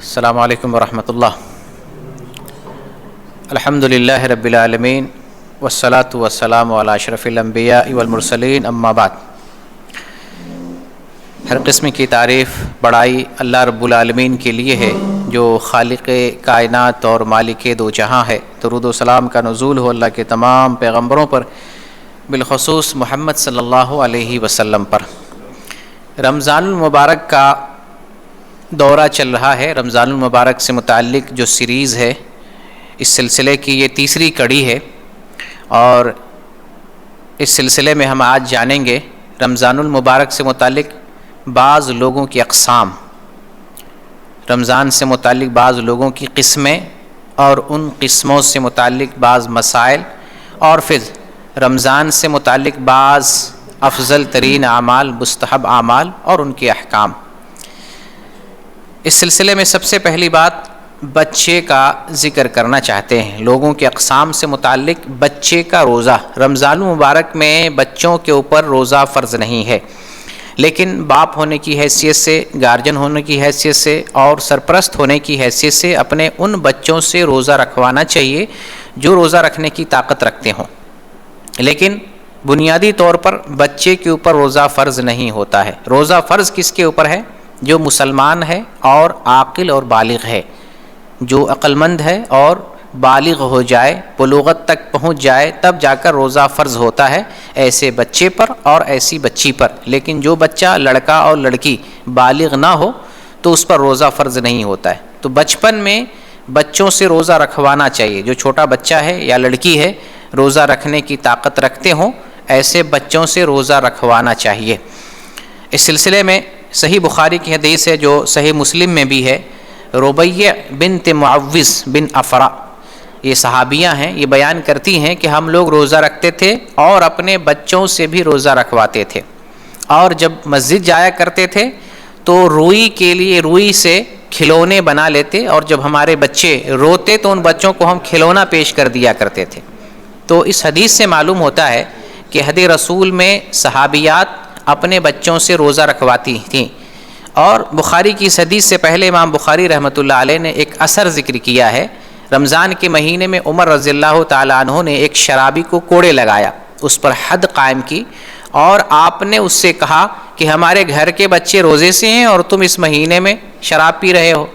السلام علیکم ورحمۃ اللہ۔ الحمد للہ رب العالمین والصلاة والسلام علی اشرف الانبیاء والمرسلین، اما بعد۔ ہر قسم کی تعریف بڑائی اللہ رب العالمین کے لیے ہے، جو خالق کائنات اور مالک دو جہاں ہے۔ درود و سلام کا نزول ہو اللہ کے تمام پیغمبروں پر، بالخصوص محمد صلی اللہ علیہ وسلم پر۔ رمضان المبارک کا دورہ چل رہا ہے۔ رمضان المبارک سے متعلق جو سیریز ہے، اس سلسلے کی یہ تیسری کڑی ہے، اور اس سلسلے میں ہم آج جانیں گے رمضان المبارک سے متعلق بعض لوگوں کی اقسام، رمضان سے متعلق بعض لوگوں کی قسمیں، اور ان قسموں سے متعلق بعض مسائل، اور پھر رمضان سے متعلق بعض افضل ترین اعمال، مستحب اعمال اور ان کے احکام۔ اس سلسلے میں سب سے پہلی بات بچے کا ذکر کرنا چاہتے ہیں۔ لوگوں کے اقسام سے متعلق بچے کا روزہ۔ رمضان المبارک میں بچوں کے اوپر روزہ فرض نہیں ہے، لیکن باپ ہونے کی حیثیت سے، گارجن ہونے کی حیثیت سے اور سرپرست ہونے کی حیثیت سے اپنے ان بچوں سے روزہ رکھوانا چاہیے جو روزہ رکھنے کی طاقت رکھتے ہوں، لیکن بنیادی طور پر بچے کے اوپر روزہ فرض نہیں ہوتا ہے۔ روزہ فرض کس کے اوپر ہے؟ جو مسلمان ہے اور عاقل اور بالغ ہے، جو عقل مند ہے اور بالغ ہو جائے، بلوغت تک پہنچ جائے، تب جا کر روزہ فرض ہوتا ہے ایسے بچے پر اور ایسی بچی پر۔ لیکن جو بچہ، لڑکا اور لڑکی بالغ نہ ہو تو اس پر روزہ فرض نہیں ہوتا ہے۔ تو بچپن میں بچوں سے روزہ رکھوانا چاہیے۔ جو چھوٹا بچہ ہے یا لڑکی ہے روزہ رکھنے کی طاقت رکھتے ہوں، ایسے بچوں سے روزہ رکھوانا چاہیے۔ اس سلسلے میں صحیح بخاری کی حدیث ہے، جو صحیح مسلم میں بھی ہے۔ ربیع بنت معوذ بن افرا، یہ صحابیہ ہیں، یہ بیان کرتی ہیں کہ ہم لوگ روزہ رکھتے تھے اور اپنے بچوں سے بھی روزہ رکھواتے تھے، اور جب مسجد جایا کرتے تھے تو روئی کے لیے روئی سے کھلونے بنا لیتے، اور جب ہمارے بچے روتے تو ان بچوں کو ہم کھلونا پیش کر دیا کرتے تھے۔ تو اس حدیث سے معلوم ہوتا ہے کہ حدیث رسول میں صحابیات اپنے بچوں سے روزہ رکھواتی تھیں۔ اور بخاری کی اس حدیث سے پہلے امام بخاری رحمۃ اللہ علیہ نے ایک اثر ذکر کیا ہے۔ رمضان کے مہینے میں عمر رضی اللہ تعالیٰ عنہ نے ایک شرابی کو کوڑے لگایا، اس پر حد قائم کی، اور آپ نے اس سے کہا کہ ہمارے گھر کے بچے روزے سے ہیں اور تم اس مہینے میں شراب پی رہے ہو۔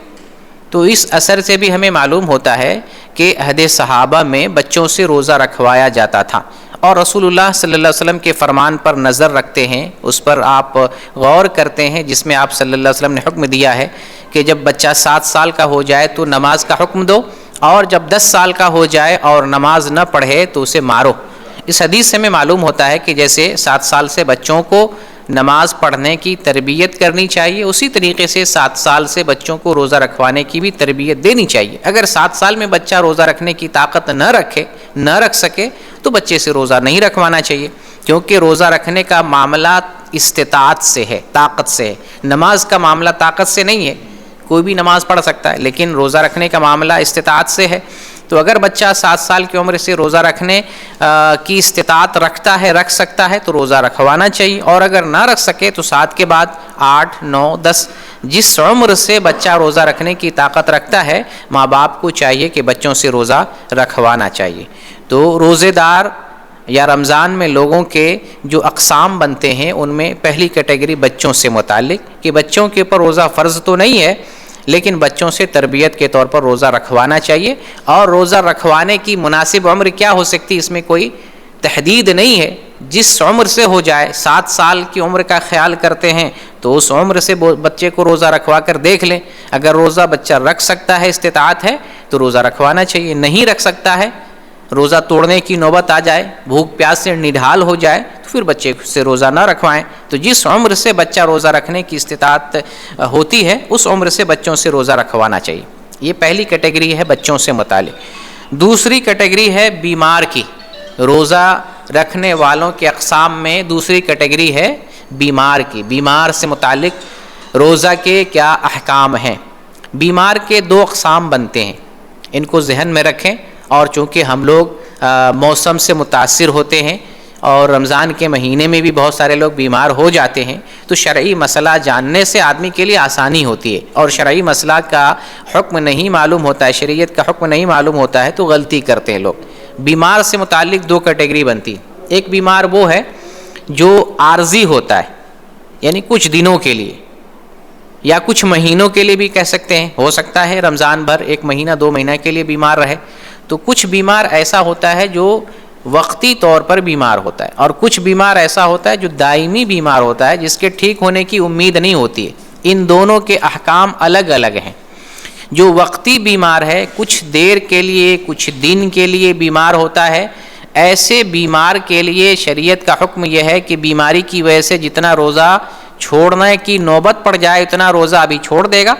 تو اس اثر سے بھی ہمیں معلوم ہوتا ہے کہ عہد صحابہ میں بچوں سے روزہ رکھوایا جاتا تھا، اور رسول اللہ صلی اللہ علیہ وسلم کے فرمان پر نظر رکھتے ہیں، اس پر آپ غور کرتے ہیں، جس میں آپ صلی اللہ علیہ وسلم نے حکم دیا ہے کہ جب بچہ 7 سال کا ہو جائے تو نماز کا حکم دو، اور جب 10 سال کا ہو جائے اور نماز نہ پڑھے تو اسے مارو۔ اس حدیث سے ہمیں معلوم ہوتا ہے کہ جیسے 7 سال سے بچوں کو نماز پڑھنے کی تربیت کرنی چاہیے، اسی طریقے سے 7 سال سے بچوں کو روزہ رکھوانے کی بھی تربیت دینی چاہیے۔ اگر 7 سال میں بچہ روزہ رکھنے کی طاقت نہ رکھ سکے تو بچے سے روزہ نہیں رکھوانا چاہیے، کیونکہ روزہ رکھنے کا معاملہ استطاعت سے ہے، طاقت سے ہے۔ نماز کا معاملہ طاقت سے نہیں ہے، کوئی بھی نماز پڑھ سکتا ہے، لیکن روزہ رکھنے کا معاملہ استطاعت سے ہے۔ تو اگر بچہ 7 سال کی عمر سے روزہ رکھنے کی استطاعت رکھ سکتا ہے تو روزہ رکھوانا چاہیے، اور اگر نہ رکھ سکے تو 7 کے بعد 8، 9، 10، جس عمر سے بچہ روزہ رکھنے کی طاقت رکھتا ہے، ماں باپ کو چاہیے کہ بچوں سے روزہ رکھوانا چاہیے۔ تو روزے دار یا رمضان میں لوگوں کے جو اقسام بنتے ہیں، ان میں پہلی کیٹیگری بچوں سے متعلق، کہ بچوں کے اوپر روزہ فرض تو نہیں ہے، لیکن بچوں سے تربیت کے طور پر روزہ رکھوانا چاہیے۔ اور روزہ رکھوانے کی مناسب عمر کیا ہو سکتی، اس میں کوئی تحدید نہیں ہے، جس عمر سے ہو جائے۔ 7 سال کی عمر کا خیال کرتے ہیں تو اس عمر سے بچے کو روزہ رکھوا کر دیکھ لیں، اگر روزہ بچہ رکھ سکتا ہے، استطاعت ہے، تو روزہ رکھوانا چاہیے۔ نہیں رکھ سکتا ہے، روزہ توڑنے کی نوبت آ جائے، بھوک پیاس سے نڈھال ہو جائے، تو پھر بچے سے روزہ نہ رکھوائیں۔ تو جس عمر سے بچہ روزہ رکھنے کی استطاعت ہوتی ہے، اس عمر سے بچوں سے روزہ رکھوانا چاہیے۔ یہ پہلی کیٹیگری ہے بچوں سے متعلق۔ دوسری کیٹیگری ہے بیمار کی۔ روزہ رکھنے والوں کے اقسام میں دوسری کیٹیگری ہے بیمار کی۔ بیمار سے متعلق روزہ کے کیا احکام ہیں؟ بیمار کے 2 اقسام بنتے ہیں، ان کو ذہن میں رکھیں۔ اور چونکہ ہم لوگ موسم سے متاثر ہوتے ہیں اور رمضان کے مہینے میں بھی بہت سارے لوگ بیمار ہو جاتے ہیں، تو شرعی مسئلہ جاننے سے آدمی کے لیے آسانی ہوتی ہے، اور شرعی مسئلہ کا حکم نہیں معلوم ہوتا ہے، شریعت کا حکم نہیں معلوم ہوتا ہے تو غلطی کرتے ہیں لوگ۔ بیمار سے متعلق دو کیٹیگری بنتی ہے، ایک بیمار وہ ہے جو عارضی ہوتا ہے، یعنی کچھ دنوں کے لیے یا کچھ مہینوں کے لیے بھی کہہ سکتے ہیں، ہو سکتا ہے رمضان بھر 1 مہینہ 2 مہینہ کے لیے بیمار رہے، تو کچھ بیمار ایسا ہوتا ہے جو وقتی طور پر بیمار ہوتا ہے، اور کچھ بیمار ایسا ہوتا ہے جو دائمی بیمار ہوتا ہے جس کے ٹھیک ہونے کی امید نہیں ہوتی ہے۔ ان دونوں کے احکام الگ الگ ہیں۔ جو وقتی بیمار ہے، کچھ دیر کے لیے کچھ دن کے لیے بیمار ہوتا ہے، ایسے بیمار کے لیے شریعت کا حکم یہ ہے کہ بیماری کی وجہ سے جتنا روزہ چھوڑنے کی نوبت پڑ جائے اتنا روزہ ابھی چھوڑ دے گا،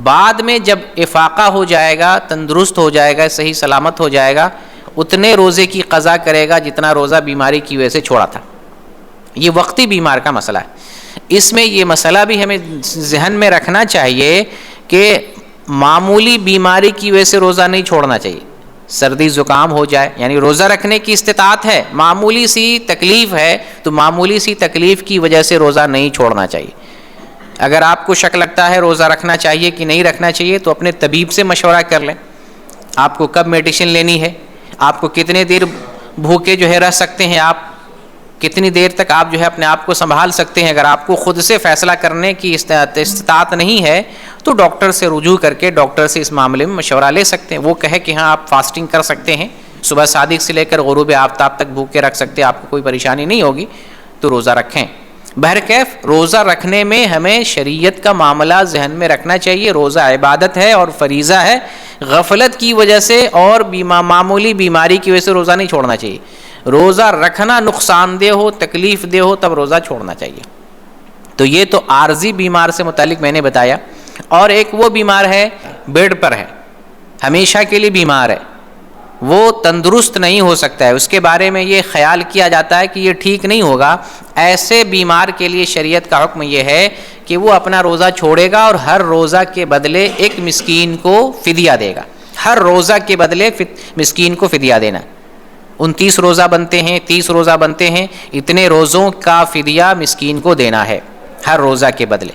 بعد میں جب افاقہ ہو جائے گا، تندرست ہو جائے گا، صحیح سلامت ہو جائے گا، اتنے روزے کی قضا کرے گا جتنا روزہ بیماری کی وجہ سے چھوڑا تھا۔ یہ وقتی بیمار کا مسئلہ ہے۔ اس میں یہ مسئلہ بھی ہمیں ذہن میں رکھنا چاہیے کہ معمولی بیماری کی وجہ سے روزہ نہیں چھوڑنا چاہیے۔ سردی زکام ہو جائے، یعنی روزہ رکھنے کی استطاعت ہے، معمولی سی تکلیف ہے، تو معمولی سی تکلیف کی وجہ سے روزہ نہیں چھوڑنا چاہیے۔ اگر آپ کو شک لگتا ہے روزہ رکھنا چاہیے کہ نہیں رکھنا چاہیے تو اپنے طبیب سے مشورہ کر لیں، آپ کو کب میڈیسن لینی ہے، آپ کو کتنے دیر بھوکے رہ سکتے ہیں، آپ کتنی دیر تک آپ اپنے آپ کو سنبھال سکتے ہیں۔ اگر آپ کو خود سے فیصلہ کرنے کی استطاعت نہیں ہے تو ڈاکٹر سے رجوع کر کے ڈاکٹر سے اس معاملے میں مشورہ لے سکتے ہیں۔ وہ کہے کہ ہاں آپ فاسٹنگ کر سکتے ہیں، صبح صادق سے لے کر غروب آفتاب تک بھوکے رکھ سکتے ہیں، آپ کو کوئی پریشانی نہیں ہوگی، تو روزہ رکھیں۔ بہرکیف روزہ رکھنے میں ہمیں شریعت کا معاملہ ذہن میں رکھنا چاہیے۔ روزہ عبادت ہے اور فریضہ ہے، غفلت کی وجہ سے اور معمولی بیماری کی وجہ سے روزہ نہیں چھوڑنا چاہیے۔ روزہ رکھنا نقصان دہ ہو، تکلیف دہ ہو، تب روزہ چھوڑنا چاہیے۔ تو یہ تو عارضی بیمار سے متعلق میں نے بتایا۔ اور ایک وہ بیمار ہے بیڈ پر ہے، ہمیشہ کے لیے بیمار ہے، وہ تندرست نہیں ہو سکتا ہے، اس کے بارے میں یہ خیال کیا جاتا ہے کہ یہ ٹھیک نہیں ہوگا، ایسے بیمار کے لیے شریعت کا حکم یہ ہے کہ وہ اپنا روزہ چھوڑے گا اور ہر روزہ کے بدلے ایک مسکین کو فدیہ دے گا۔ ہر روزہ کے بدلے مسکین کو فدیہ دینا۔ 29 روزہ بنتے ہیں، 30 روزہ بنتے ہیں، اتنے روزوں کا فدیہ مسکین کو دینا ہے ہر روزہ کے بدلے۔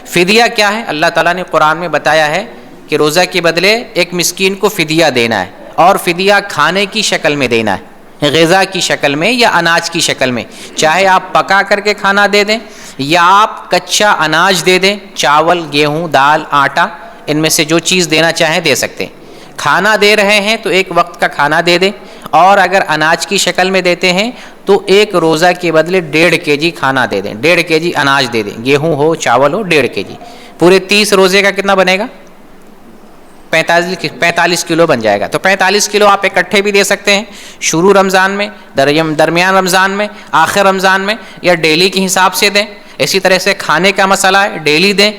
فدیہ کیا ہے؟ اللہ تعالیٰ نے قرآن میں بتایا ہے کہ روزہ کے بدلے ایک مسکین کو فدیہ دینا ہے، اور فدیہ کھانے کی شکل میں دینا ہے، غذا کی شکل میں یا اناج کی شکل میں، چاہے آپ پکا کر کے کھانا دے دیں یا آپ کچا اناج دے دیں، چاول، گیہوں، دال، آٹا، ان میں سے جو چیز دینا چاہیں دے سکتے ہیں۔ کھانا دے رہے ہیں تو ایک وقت کا کھانا دے دیں، اور اگر اناج کی شکل میں دیتے ہیں تو ایک روزہ کے بدلے 1.5 kg کھانا دے دیں، 1.5 kg اناج دے دیں، گیہوں ہو چاول ہو 1.5 kg، پورے 30 روزے کا کتنا بنے گا؟ 45 کلو بن جائے گا۔ تو 45 کلو آپ اکٹھے بھی دے سکتے ہیں، شروع رمضان میں، درمیان رمضان میں، آخر رمضان میں، یا ڈیلی کے حساب سے دیں۔ اسی طرح سے کھانے کا مسئلہ ہے، ڈیلی دیں،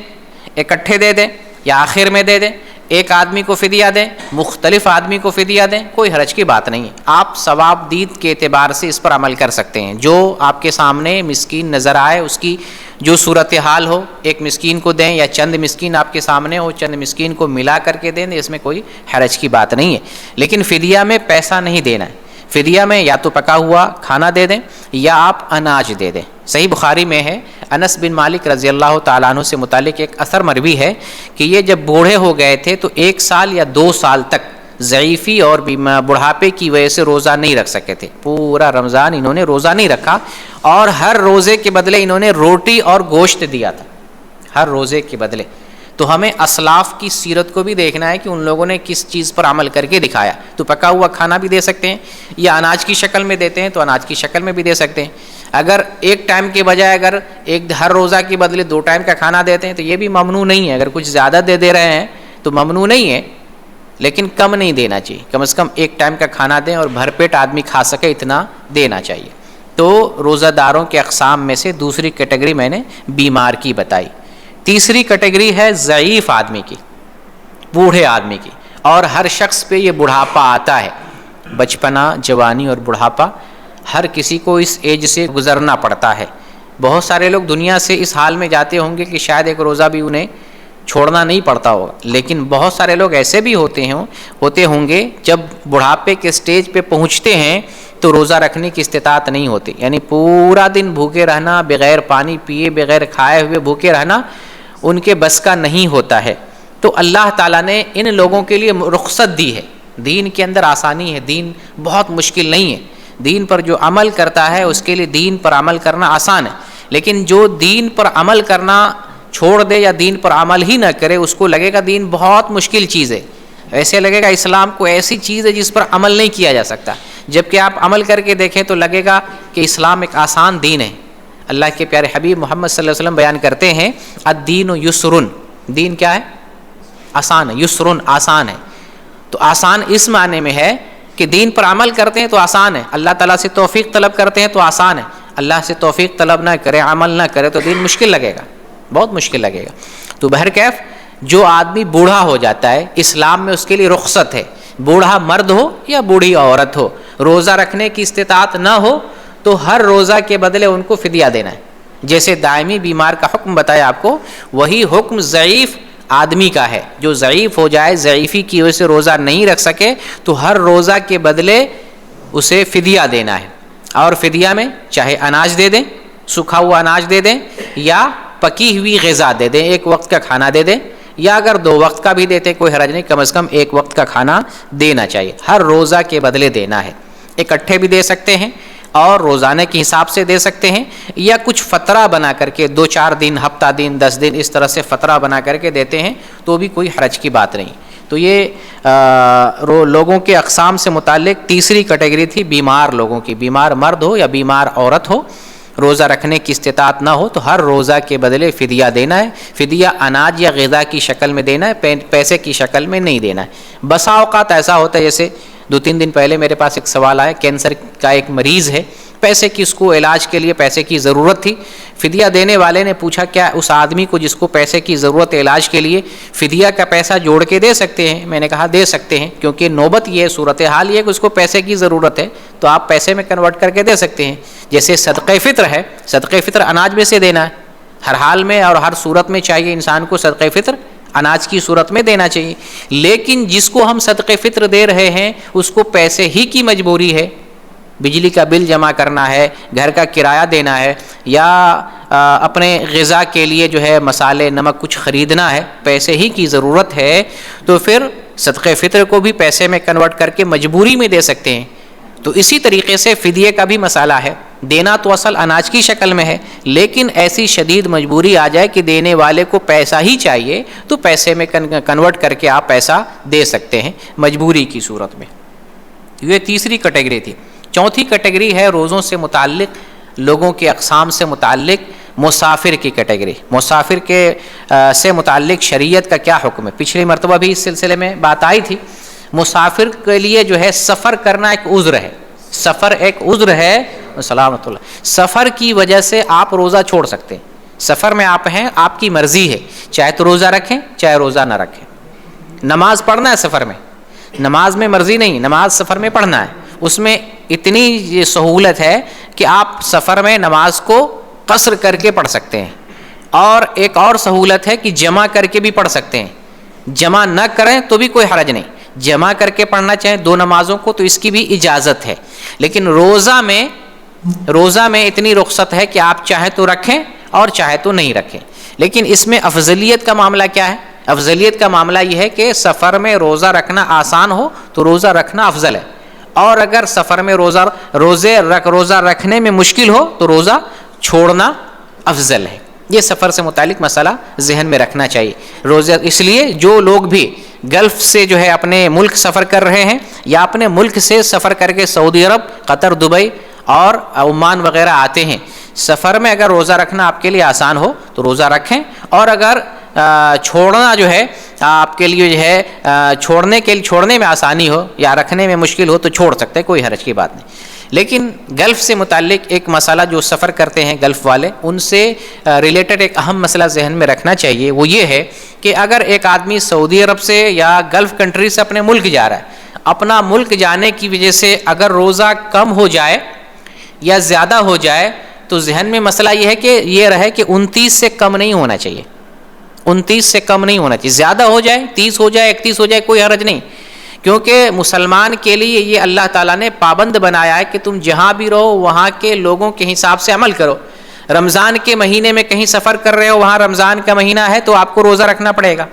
اکٹھے دے دیں یا آخر میں دے دیں، ایک آدمی کو فدیہ دیں، مختلف آدمی کو فدیہ دیں، کوئی حرج کی بات نہیں ہے۔ آپ ثواب دید کے اعتبار سے اس پر عمل کر سکتے ہیں، جو آپ کے سامنے مسکین نظر آئے، اس کی جو صورتحال ہو، ایک مسکین کو دیں یا چند مسکین آپ کے سامنے ہو، چند مسکین کو ملا کر کے دیں، اس میں کوئی حرج کی بات نہیں ہے۔ لیکن فدیہ میں پیسہ نہیں دینا ہے، فدیہ میں یا تو پکا ہوا کھانا دے دیں یا آپ اناج دے دیں۔ صحیح بخاری میں ہے، انس بن مالک رضی اللہ تعالیٰ عنہ سے متعلق ایک اثر مروی ہے کہ یہ جب بوڑھے ہو گئے تھے تو 1 سال یا 2 سال تک ضعیفی اور بڑھاپے کی وجہ سے روزہ نہیں رکھ سکے تھے۔ پورا رمضان انہوں نے روزہ نہیں رکھا، اور ہر روزے کے بدلے انہوں نے روٹی اور گوشت دیا تھا، ہر روزے کے بدلے۔ تو ہمیں اسلاف کی سیرت کو بھی دیکھنا ہے کہ ان لوگوں نے کس چیز پر عمل کر کے دکھایا۔ تو پکا ہوا کھانا بھی دے سکتے ہیں، یا اناج کی شکل میں دیتے ہیں تو اناج کی شکل میں بھی دے سکتے ہیں۔ اگر ایک ٹائم کے بجائے اگر ہر روزہ کے بدلے 2 ٹائم کا کھانا دیتے ہیں تو یہ بھی ممنوع نہیں ہے۔ اگر کچھ زیادہ دے رہے ہیں تو ممنوع نہیں ہے، لیکن کم نہیں دینا چاہیے، کم از کم 1 ٹائم کا کھانا دیں اور بھر پیٹ آدمی کھا سکے اتنا دینا چاہیے۔ تو روزہ داروں کے اقسام میں سے دوسری کیٹیگری میں نے بیمار کی بتائی۔ تیسری کیٹیگری ہے ضعیف آدمی کی، بوڑھے آدمی کی، اور ہر شخص پہ یہ بڑھاپا آتا ہے، بچپنا، جوانی اور بڑھاپا، ہر کسی کو اس ایج سے گزرنا پڑتا ہے۔ بہت سارے لوگ دنیا سے اس حال میں جاتے ہوں گے کہ شاید ایک روزہ بھی انہیں چھوڑنا نہیں پڑتا ہوگا، لیکن بہت سارے لوگ ایسے بھی ہوتے ہوں گے جب بڑھاپے کے سٹیج پہ پہنچتے ہیں تو روزہ رکھنے کی استطاعت نہیں ہوتی. یعنی پورا دن بھوکے رہنا، بغیر پانی پیے، بغیر کھائے ہوئے بھوکے رہنا ان کے بس کا نہیں ہوتا ہے. تو اللہ تعالیٰ نے ان لوگوں کے لیے رخصت دی ہے. دین کے اندر آسانی ہے، دین بہت مشکل نہیں ہے. دین پر جو عمل کرتا ہے اس کے لیے دین پر عمل کرنا آسان ہے. لیکن جو دین پر عمل کرنا چھوڑ دے یا دین پر عمل ہی نہ کرے، اس کو لگے گا دین بہت مشکل چیز ہے. ایسے لگے گا اسلام کو ایسی چیز ہے جس پر عمل نہیں کیا جا سکتا. جبکہ آپ عمل کر کے دیکھیں تو لگے گا کہ اسلام ایک آسان دین ہے. اللہ کے پیارے حبیب محمد صلی اللہ علیہ وسلم بیان کرتے ہیں الدین یسرن، دین کیا ہے؟ آسان ہے. یسرن آسان ہے. تو آسان اس معنی میں ہے کہ دین پر عمل کرتے ہیں تو آسان ہے. اللہ تعالیٰ سے توفیق طلب کرتے ہیں تو آسان ہے. اللہ سے توفیق طلب نہ کرے، عمل نہ کرے تو دین مشکل لگے گا، بہت مشکل لگے گا. تو بہرکیف جو آدمی بوڑھا ہو جاتا ہے، اسلام میں اس کے لیے رخصت ہے. بوڑھا مرد ہو یا بوڑھی عورت ہو، روزہ رکھنے کی استطاعت نہ ہو تو ہر روزہ کے بدلے ان کو فدیہ دینا ہے. جیسے دائمی بیمار کا حکم بتایا آپ کو، وہی حکم ضعیف آدمی کا ہے. جو ضعیف ہو جائے، ضعیفی کی وجہ سے روزہ نہیں رکھ سکے، تو ہر روزہ کے بدلے اسے فدیہ دینا ہے. اور فدیہ میں چاہے اناج دے دیں، سکھا ہوا اناج دے دیں، یا پکی ہوئی غذا دے دیں، ایک وقت کا کھانا دے دیں، یا اگر 2 وقت کا بھی دیتے کوئی حرج نہیں، کم از کم 1 وقت کا کھانا دینا چاہیے. ہر روزہ کے بدلے دینا ہے. اکٹھے بھی دے سکتے ہیں اور روزانہ کے حساب سے دے سکتے ہیں، یا کچھ فترہ بنا کر کے 2-4 دن، ہفتہ دن، 10 دن اس طرح سے فترہ بنا کر کے دیتے ہیں تو بھی کوئی حرج کی بات نہیں. تو یہ لوگوں کے اقسام سے متعلق تیسری کیٹیگری تھی بیمار لوگوں کی. بیمار مرد ہو یا بیمار عورت ہو، روزہ رکھنے کی استطاعت نہ ہو تو ہر روزہ کے بدلے فدیہ دینا ہے. فدیہ اناج یا غذا کی شکل میں دینا ہے، پیسے کی شکل میں نہیں دینا ہے. بسا اوقات ایسا ہوتا ہے، جیسے 2-3 دن پہلے میرے پاس ایک سوال آیا، کینسر کا ایک مریض ہے، پیسے کی اس کو علاج کے لیے پیسے کی ضرورت تھی. فدیہ دینے والے نے پوچھا کیا اس آدمی کو جس کو پیسے کی ضرورت ہے علاج کے لیے فدیہ کا پیسہ جوڑ کے دے سکتے ہیں؟ میں نے کہا دے سکتے ہیں، کیونکہ نوبت یہ صورتحال یہ ہے کہ اس کو پیسے کی ضرورت ہے تو آپ پیسے میں کنورٹ کر کے دے سکتے ہیں. جیسے صدقہ فطر ہے، صدقہ فطر اناج میں سے دینا ہے. ہر حال میں اور ہر صورت میں چاہیے انسان کو صدقہ فطر اناج کی صورت میں دینا چاہیے. لیکن جس کو ہم صدقہ فطر دے رہے ہیں اس کو پیسے ہی کی مجبوری ہے، بجلی کا بل جمع کرنا ہے، گھر کا کرایہ دینا ہے، یا اپنے غذا کے لیے جو ہے مسالے نمک کچھ خریدنا ہے، پیسے ہی کی ضرورت ہے، تو پھر صدقہ فطر کو بھی پیسے میں کنورٹ کر کے مجبوری میں دے سکتے ہیں. تو اسی طریقے سے فدیے کا بھی مسئلہ ہے. دینا تو اصل اناج کی شکل میں ہے، لیکن ایسی شدید مجبوری آ جائے کہ دینے والے کو پیسہ ہی چاہیے تو پیسے میں کنورٹ کر کے آپ پیسہ دے سکتے ہیں مجبوری کی صورت میں. یہ تیسری کیٹیگری تھی. چوتھی کیٹیگری ہے روزوں سے متعلق لوگوں کے اقسام سے متعلق مسافر کی کیٹیگری. مسافر کے سے متعلق شریعت کا کیا حکم ہے؟ پچھلی مرتبہ بھی اس سلسلے میں بات آئی تھی. مسافر کے لیے جو ہے سفر کرنا ایک عذر ہے. سفر ایک عذر ہے. سلامت اللہ. سفر کی وجہ سے آپ روزہ چھوڑ سکتے ہیں. سفر میں آپ ہیں، آپ کی مرضی ہے، چاہے تو روزہ رکھیں چاہے روزہ نہ رکھیں. نماز پڑھنا ہے سفر میں، نماز میں مرضی نہیں، نماز سفر میں پڑھنا ہے. اس میں اتنی یہ سہولت ہے کہ آپ سفر میں نماز کو قصر کر کے پڑھ سکتے ہیں. اور ایک اور سہولت ہے کہ جمع کر کے بھی پڑھ سکتے ہیں. جمع نہ کریں تو بھی کوئی حرج نہیں، جمع کر کے پڑھنا چاہیں 2 نمازوں کو تو اس کی بھی اجازت ہے. لیکن روزہ میں اتنی رخصت ہے کہ آپ چاہے تو رکھیں اور چاہے تو نہیں رکھیں. لیکن اس میں افضلیت کا معاملہ کیا ہے؟ افضلیت کا معاملہ یہ ہے کہ سفر میں روزہ رکھنا آسان ہو تو روزہ رکھنا افضل ہے، اور اگر سفر میں روزہ رکھنے میں مشکل ہو تو روزہ چھوڑنا افضل ہے. یہ سفر سے متعلق مسئلہ ذہن میں رکھنا چاہیے. روزہ اس لیے جو لوگ بھی گلف سے جو ہے اپنے ملک سفر کر رہے ہیں یا اپنے ملک سے سفر کر کے سعودی عرب، قطر، دبئی اور عمان وغیرہ آتے ہیں، سفر میں اگر روزہ رکھنا آپ کے لیے آسان ہو تو روزہ رکھیں، اور اگر چھوڑنا جو ہے آپ کے لیے جو ہے چھوڑنے میں آسانی ہو یا رکھنے میں مشکل ہو تو چھوڑ سکتے ہیں، کوئی حرج کی بات نہیں. لیکن گلف سے متعلق ایک مسئلہ جو سفر کرتے ہیں گلف والے، ان سے ریلیٹڈ ایک اہم مسئلہ ذہن میں رکھنا چاہیے. وہ یہ ہے کہ اگر ایک آدمی سعودی عرب سے یا گلف کنٹری سے اپنے ملک جا رہا ہے، اپنا ملک جانے کی وجہ سے اگر روزہ کم ہو جائے یا زیادہ ہو جائے تو ذہن میں مسئلہ یہ ہے کہ یہ رہے کہ 29 سے کم نہیں ہونا چاہیے. 29 سے کم نہیں ہونا چاہیے. زیادہ ہو جائے، 30 ہو جائے، 31 ہو جائے، کوئی حرج نہیں، کیونکہ مسلمان کے لیے یہ اللہ تعالیٰ نے پابند بنایا ہے کہ تم جہاں بھی رہو وہاں کے لوگوں کے حساب سے عمل کرو. رمضان کے مہینے میں کہیں سفر کر رہے ہو، وہاں رمضان کا مہینہ ہے تو آپ کو روزہ رکھنا پڑے گا.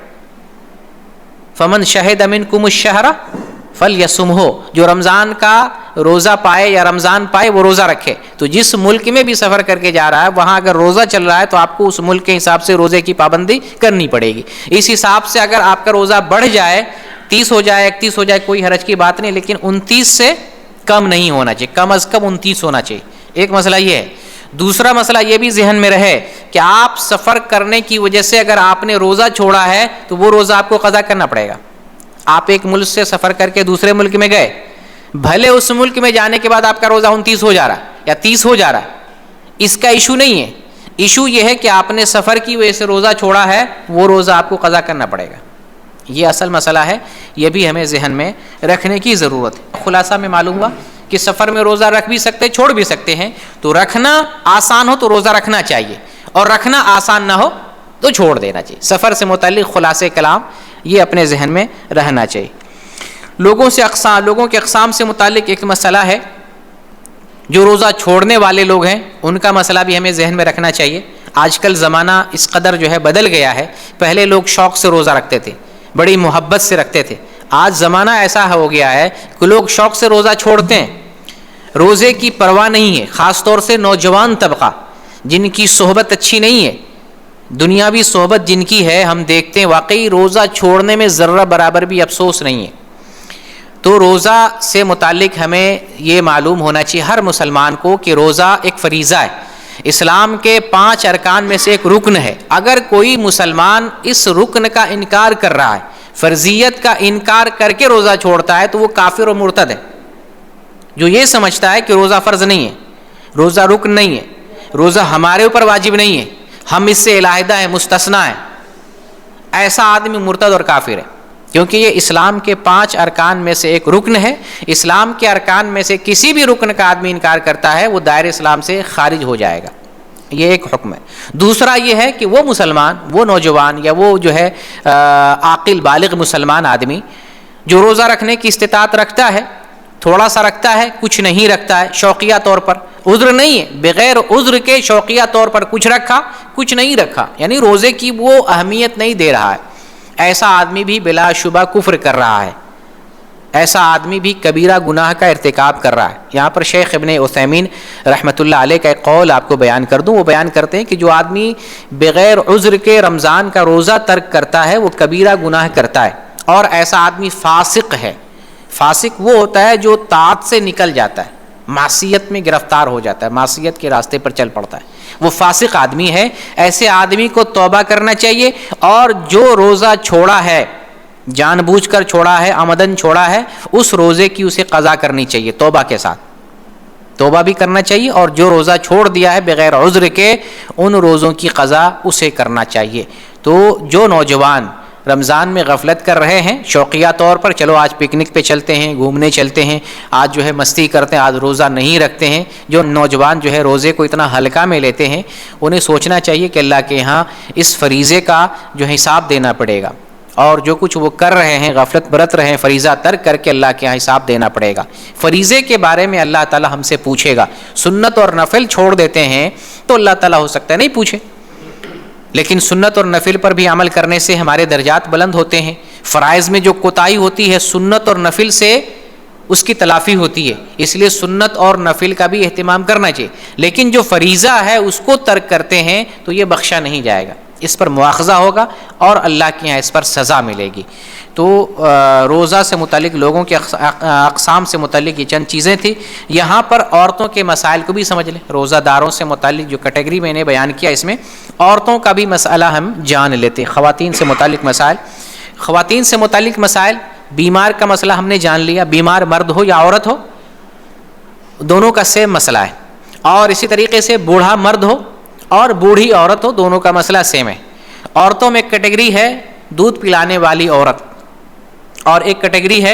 فمن شہد منکم الشہر فلیصمہ، جو رمضان کا روزہ پائے یا رمضان پائے وہ روزہ رکھے. تو جس ملک میں بھی سفر کر کے جا رہا ہے وہاں اگر روزہ چل رہا ہے تو آپ کو اس ملک کے حساب سے روزے کی پابندی کرنی پڑے گی. اس حساب سے اگر آپ کا روزہ بڑھ جائے، 30 ہو جائے، 31 ہو جائے، کوئی حرج کی بات نہیں، لیکن 29 سے کم نہیں ہونا چاہیے، کم از کم 29 ہونا چاہیے. ایک مسئلہ یہ ہے. دوسرا مسئلہ یہ بھی ذہن میں رہے کہ آپ سفر کرنے کی وجہ سے اگر آپ نے روزہ چھوڑا ہے تو وہ روزہ آپ کو قضا کرنا پڑے گا. آپ ایک ملک سے سفر کر کے دوسرے ملک میں گئے، بھلے اس ملک میں جانے کے بعد آپ کا روزہ 29 ہو جا رہا ہے یا 30 ہو جا رہا ہے، اس کا ایشو نہیں ہے. ایشو یہ ہے کہ آپ نے سفر کی وجہ سے روزہ چھوڑا ہے، وہ روزہ آپ کو قضا کرنا پڑے گا. یہ اصل مسئلہ ہے، یہ بھی ہمیں ذہن میں رکھنے کی ضرورت ہے. خلاصہ میں معلوم ہوا کہ سفر میں روزہ رکھ بھی سکتے، چھوڑ بھی سکتے ہیں. تو رکھنا آسان ہو تو روزہ رکھنا چاہیے، اور رکھنا آسان نہ ہو تو چھوڑ دینا چاہیے. سفر سے متعلق خلاصے کلام یہ اپنے ذہن میں رہنا چاہیے. لوگوں کے اقسام سے متعلق ایک مسئلہ ہے. جو روزہ چھوڑنے والے لوگ ہیں ان کا مسئلہ بھی ہمیں ذہن میں رکھنا چاہیے. آج کل زمانہ اس قدر جو ہے بدل گیا ہے. پہلے لوگ شوق سے روزہ رکھتے تھے، بڑی محبت سے رکھتے تھے. آج زمانہ ایسا ہو گیا ہے کہ لوگ شوق سے روزہ چھوڑتے ہیں، روزے کی پرواہ نہیں ہے. خاص طور سے نوجوان طبقہ جن کی صحبت اچھی نہیں ہے، دنیاوی صحبت جن کی ہے، ہم دیکھتے ہیں واقعی روزہ چھوڑنے میں ذرہ برابر بھی افسوس نہیں ہے. تو روزہ سے متعلق ہمیں یہ معلوم ہونا چاہیے ہر مسلمان کو کہ روزہ ایک فریضہ ہے، اسلام کے 5 ارکان میں سے ایک رکن ہے. اگر کوئی مسلمان اس رکن کا انکار کر رہا ہے، فرضیت کا انکار کر کے روزہ چھوڑتا ہے، تو وہ کافر و مرتد ہے. جو یہ سمجھتا ہے کہ روزہ فرض نہیں ہے، روزہ رکن نہیں ہے، روزہ ہمارے اوپر واجب نہیں ہے، ہم اس سے علیحدہ ہیں، مستثنا ہے، ایسا آدمی مرتد اور کافر ہے. کیونکہ یہ اسلام کے 5 ارکان میں سے ایک رکن ہے. اسلام کے ارکان میں سے کسی بھی رکن کا آدمی انکار کرتا ہے وہ دائرہ اسلام سے خارج ہو جائے گا. یہ ایک حکم ہے. دوسرا یہ ہے کہ وہ مسلمان، وہ نوجوان یا وہ جو ہے عاقل بالغ مسلمان آدمی جو روزہ رکھنے کی استطاعت رکھتا ہے، تھوڑا سا رکھتا ہے، کچھ نہیں رکھتا ہے، شوقیہ طور پر، عذر نہیں ہے، بغیر عذر کے شوقیہ طور پر کچھ رکھا کچھ نہیں رکھا، یعنی روزے کی وہ اہمیت نہیں دے رہا ہے، ایسا آدمی بھی بلا شبہ کفر کر رہا ہے. ایسا آدمی بھی کبیرہ گناہ کا ارتکاب کر رہا ہے. یہاں پر شیخ ابن عثیمین رحمۃ اللہ علیہ کا ایک قول آپ کو بیان کر دوں. وہ بیان کرتے ہیں کہ جو آدمی بغیر عذر کے رمضان کا روزہ ترک کرتا ہے وہ کبیرہ گناہ کرتا ہے، اور ایسا آدمی فاسق ہے. فاسق وہ ہوتا ہے جو طاعت سے نکل جاتا ہے، معصیت میں گرفتار ہو جاتا ہے، معصیت کے راستے پر چل پڑتا ہے، وہ فاسق آدمی ہے. ایسے آدمی کو توبہ کرنا چاہیے، اور جو روزہ چھوڑا ہے، جان بوجھ کر چھوڑا ہے، عمدن چھوڑا ہے، اس روزے کی اسے قضا کرنی چاہیے توبہ کے ساتھ. توبہ بھی کرنا چاہیے، اور جو روزہ چھوڑ دیا ہے بغیر عذر کے ان روزوں کی قضا اسے کرنا چاہیے. تو جو نوجوان رمضان میں غفلت کر رہے ہیں شوقیہ طور پر، چلو آج پکنک پہ چلتے ہیں، گھومنے چلتے ہیں، آج جو ہے مستی کرتے ہیں، آج روزہ نہیں رکھتے ہیں، جو نوجوان جو ہے روزے کو اتنا ہلکا میں لیتے ہیں، انہیں سوچنا چاہیے کہ اللہ کے یہاں اس فریضے کا جو حساب دینا پڑے گا، اور جو کچھ وہ کر رہے ہیں، غفلت برت رہے ہیں، فریضہ ترک کر کے اللہ کے یہاں حساب دینا پڑے گا. فریضے کے بارے میں اللہ تعالیٰ ہم سے پوچھے گا. سنت اور نفل چھوڑ دیتے ہیں تو اللہ تعالیٰ ہو سکتا ہے نہیں پوچھے، لیکن سنت اور نفل پر بھی عمل کرنے سے ہمارے درجات بلند ہوتے ہیں. فرائض میں جو کوتاہی ہوتی ہے سنت اور نفل سے اس کی تلافی ہوتی ہے، اس لیے سنت اور نفل کا بھی اہتمام کرنا چاہیے. لیکن جو فریضہ ہے اس کو ترک کرتے ہیں تو یہ بخشا نہیں جائے گا، اس پر مواخذہ ہوگا اور اللہ کے یہاں اس پر سزا ملے گی. تو روزہ سے متعلق لوگوں کے اقسام سے متعلق یہ چند چیزیں تھیں. یہاں پر عورتوں کے مسائل کو بھی سمجھ لیں. روزہ داروں سے متعلق جو کیٹیگری میں نے بیان کیا، اس میں عورتوں کا بھی مسئلہ ہم جان لیتے. خواتین سے متعلق مسائل، خواتین سے متعلق مسائل، بیمار کا مسئلہ ہم نے جان لیا. بیمار مرد ہو یا عورت ہو، دونوں کا سیم مسئلہ ہے. اور اسی طریقے سے بوڑھا مرد ہو اور بوڑھی عورت ہو، دونوں کا مسئلہ سیم ہے. عورتوں میں ایک کیٹیگری ہے دودھ پلانے والی عورت، اور ایک کیٹیگری ہے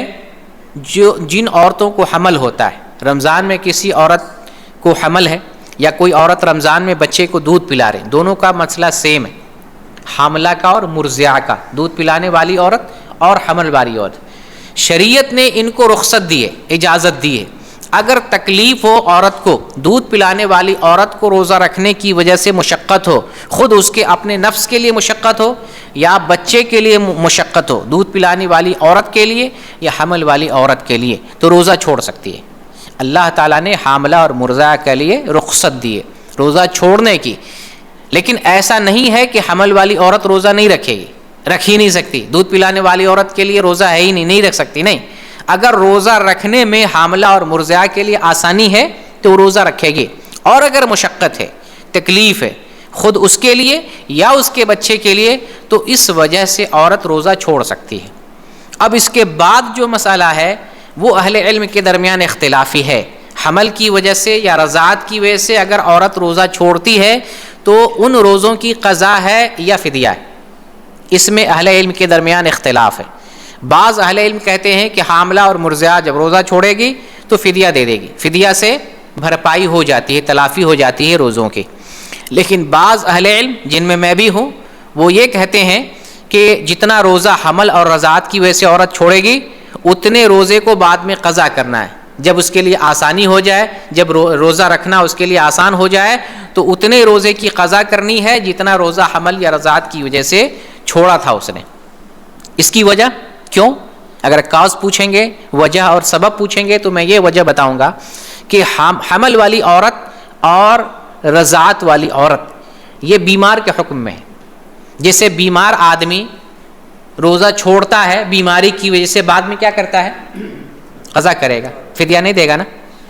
جن عورتوں کو حمل ہوتا ہے. رمضان میں کسی عورت کو حمل ہے یا کوئی عورت رمضان میں بچے کو دودھ پلا رہے، دونوں کا مسئلہ سیم ہے، حاملہ کا اور مرضعہ کا، دودھ پلانے والی عورت اور حمل والی عورت. شریعت نے ان کو رخصت دی ہے، اجازت دی ہے۔ اگر تکلیف ہو عورت کو، دودھ پلانے والی عورت کو روزہ رکھنے کی وجہ سے مشقت ہو، خود اس کے اپنے نفس کے لیے مشقت ہو یا بچے کے لیے مشقت ہو، دودھ پلانے والی عورت کے لیے یا حمل والی عورت کے لیے، تو روزہ چھوڑ سکتی ہے۔ اللہ تعالیٰ نے حاملہ اور مرضعہ کے لیے رخصت دی ہے روزہ چھوڑنے کی، لیکن ایسا نہیں ہے کہ حمل والی عورت روزہ نہیں رکھے گی، رکھ ہی نہیں سکتی۔ دودھ پلانے والی عورت کے لیے روزہ ہے ہی نہیں رکھ سکتی، نہیں۔ اگر روزہ رکھنے میں حاملہ اور مرضعہ کے لیے آسانی ہے تو وہ روزہ رکھے گی، اور اگر مشقت ہے، تکلیف ہے خود اس کے لیے یا اس کے بچے کے لیے، تو اس وجہ سے عورت روزہ چھوڑ سکتی ہے۔ اب اس کے بعد جو مسئلہ ہے وہ اہل علم کے درمیان اختلافی ہے۔ حمل کی وجہ سے یا رضاعت کی وجہ سے اگر عورت روزہ چھوڑتی ہے تو ان روزوں کی قضا ہے یا فدیہ ہے، اس میں اہل علم کے درمیان اختلاف ہے۔ بعض اہل علم کہتے ہیں کہ حاملہ اور مرضعہ جب روزہ چھوڑے گی تو فدیہ دے دے گی، فدیہ سے بھرپائی ہو جاتی ہے، تلافی ہو جاتی ہے روزوں کی۔ لیکن بعض اہل علم جن میں میں بھی ہوں وہ یہ کہتے ہیں کہ جتنا روزہ حمل اور رضاعت کی وجہ سے عورت چھوڑے گی اتنے روزے کو بعد میں قضا کرنا ہے، جب اس کے لیے آسانی ہو جائے، جب روزہ رکھنا اس کے لیے آسان ہو جائے تو اتنے روزے کی قضا کرنی ہے جتنا روزہ حمل یا رضاعت کی وجہ سے چھوڑا تھا اس نے۔ اس کی وجہ کیوں؟ اگر کاز پوچھیں گے، وجہ اور سبب پوچھیں گے تو میں یہ وجہ بتاؤں گا کہ حمل والی عورت اور رضاعت والی عورت یہ بیمار کے حکم میں ہے۔ جیسے بیمار آدمی روزہ چھوڑتا ہے بیماری کی وجہ سے، بعد میں کیا کرتا ہے؟ قضا کرے گا، فدیہ نہیں دے گا نا،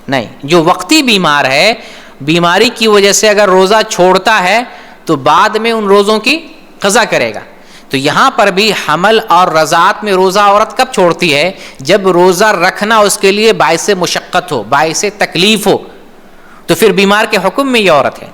نہیں۔ جو وقتی بیمار ہے بیماری کی وجہ سے اگر روزہ چھوڑتا ہے تو بعد میں ان روزوں کی قضا کرے گا۔ تو یہاں پر بھی حمل اور رضاعت میں روزہ عورت کب چھوڑتی ہے؟ جب روزہ رکھنا اس کے لیے باعث مشقت ہو، باعث تکلیف ہو، تو پھر بیمار کے حکم میں یہ عورت ہے۔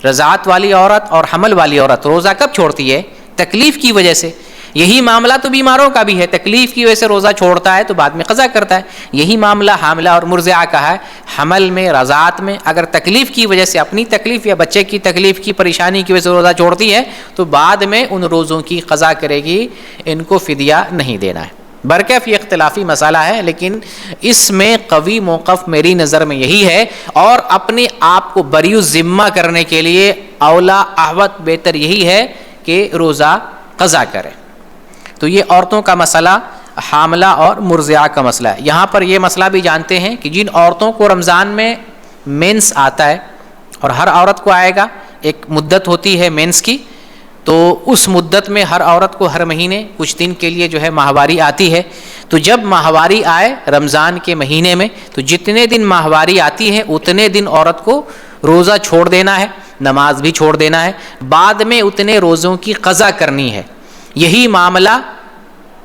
رضاعت والی عورت اور حمل والی عورت روزہ کب چھوڑتی ہے؟ تکلیف کی وجہ سے۔ یہی معاملہ تو بیماروں کا بھی ہے، تکلیف کی وجہ سے روزہ چھوڑتا ہے تو بعد میں قضا کرتا ہے۔ یہی معاملہ حاملہ اور مرضعہ کا ہے۔ حمل میں، رضاعت میں اگر تکلیف کی وجہ سے، اپنی تکلیف یا بچے کی تکلیف کی پریشانی کی وجہ سے روزہ چھوڑتی ہے تو بعد میں ان روزوں کی قضا کرے گی، ان کو فدیہ نہیں دینا ہے۔ برکیف یہ اختلافی مسئلہ ہے، لیکن اس میں قوی موقف میری نظر میں یہی ہے، اور اپنے آپ کو بریء ذمہ کرنے کے لیے اولا احوط بہتر یہی ہے کہ روزہ قضا کرے۔ تو یہ عورتوں کا مسئلہ، حاملہ اور مرضعہ کا مسئلہ ہے۔ یہاں پر یہ مسئلہ بھی جانتے ہیں کہ جن عورتوں کو رمضان میں مینس آتا ہے، اور ہر عورت کو آئے گا، ایک مدت ہوتی ہے مینس کی، تو اس مدت میں ہر عورت کو ہر مہینے کچھ دن کے لیے جو ہے ماہواری آتی ہے۔ تو جب ماہواری آئے رمضان کے مہینے میں تو جتنے دن ماہواری آتی ہے اتنے دن عورت کو روزہ چھوڑ دینا ہے، نماز بھی چھوڑ دینا ہے، بعد میں اتنے روزوں کی قضا کرنی ہے۔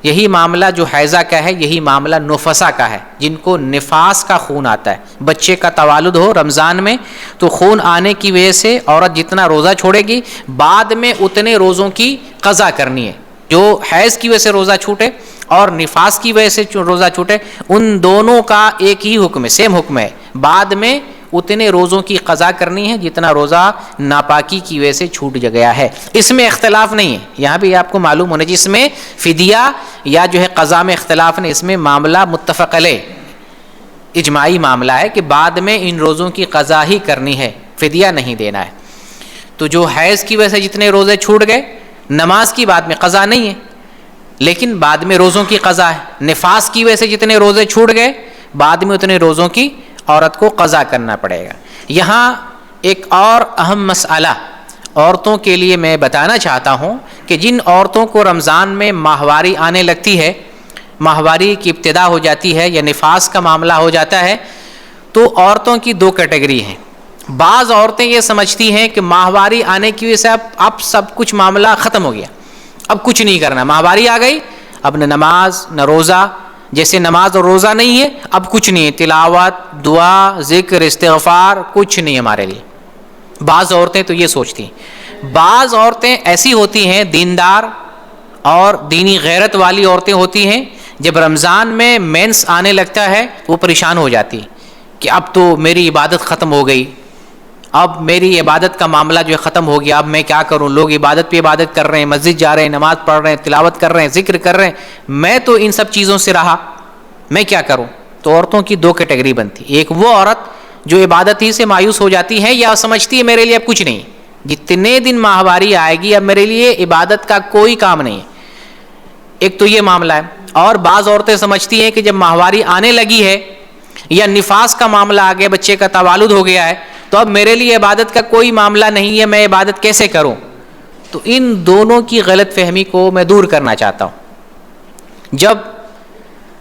یہی معاملہ جو حیضہ کا ہے، یہی معاملہ نفسا کا ہے، جن کو نفاس کا خون آتا ہے۔ بچے کا تولد ہو رمضان میں تو خون آنے کی وجہ سے عورت جتنا روزہ چھوڑے گی بعد میں اتنے روزوں کی قضا کرنی ہے۔ جو حیض کی وجہ سے روزہ چھوٹے اور نفاس کی وجہ سے روزہ چھوٹے، ان دونوں کا ایک ہی حکم ہے، سیم حکم ہے، بعد میں اتنے روزوں کی قضا کرنی ہے جتنا روزہ ناپاکی کی وجہ سے چھوٹ گیا ہے۔ اس میں اختلاف نہیں ہے، یہاں بھی آپ کو معلوم ہونا چاہیے، اس میں فدیہ یا جو ہے قضا میں اختلاف نہیں، اس میں معاملہ متفق علیہ اجماعی معاملہ ہے کہ بعد میں ان روزوں کی قضا ہی کرنی ہے، فدیہ نہیں دینا ہے۔ تو جو حیض کی وجہ سے جتنے روزے چھوٹ گئے، نماز کی بعد میں قضا نہیں ہے لیکن بعد میں روزوں کی قضا ہے۔ نفاس کی وجہ سے جتنے روزے چھوٹ گئے بعد میں اتنے روزوں کی عورت کو قضا کرنا پڑے گا۔ یہاں ایک اور اہم مسئلہ عورتوں کے لیے میں بتانا چاہتا ہوں کہ جن عورتوں کو رمضان میں ماہواری آنے لگتی ہے، ماہواری کی ابتدا ہو جاتی ہے یا نفاس کا معاملہ ہو جاتا ہے، تو عورتوں کی دو کیٹیگری ہیں۔ بعض عورتیں یہ سمجھتی ہیں کہ ماہواری آنے کی وجہ سے اب سب کچھ معاملہ ختم ہو گیا، اب کچھ نہیں کرنا، ماہواری آ گئی، اب نہ نماز نہ روزہ، جیسے نماز اور روزہ نہیں ہے اب کچھ نہیں ہے، تلاوت، دعا، ذکر، استغفار کچھ نہیں ہمارے لیے۔ بعض عورتیں تو یہ سوچتی ہیں۔ بعض عورتیں ایسی ہوتی ہیں دیندار اور دینی غیرت والی عورتیں ہوتی ہیں، جب رمضان میں مینس آنے لگتا ہے وہ پریشان ہو جاتی کہ اب تو میری عبادت ختم ہو گئی، اب میری عبادت کا معاملہ جو ہے ختم ہو گیا، اب میں کیا کروں؟ لوگ عبادت پہ عبادت کر رہے ہیں، مسجد جا رہے ہیں، نماز پڑھ رہے ہیں، تلاوت کر رہے ہیں، ذکر کر رہے ہیں، میں تو ان سب چیزوں سے رہا، میں کیا کروں؟ تو عورتوں کی دو کیٹیگری بنتی، ایک وہ عورت جو عبادت ہی سے مایوس ہو جاتی ہے یا سمجھتی ہے میرے لیے اب کچھ نہیں، جتنے دن ماہواری آئے گی اب میرے لیے عبادت کا کوئی کام نہیں ہے، ایک تو یہ معاملہ ہے۔ اور بعض عورتیں سمجھتی ہیں کہ جب ماہواری آنے لگی ہے یا نفاس کا معاملہ آ گیا، بچے کا تولد ہو گیا ہے، تو اب میرے لیے عبادت کا کوئی معاملہ نہیں ہے، میں عبادت کیسے کروں؟ تو ان دونوں کی غلط فہمی کو میں دور کرنا چاہتا ہوں۔ جب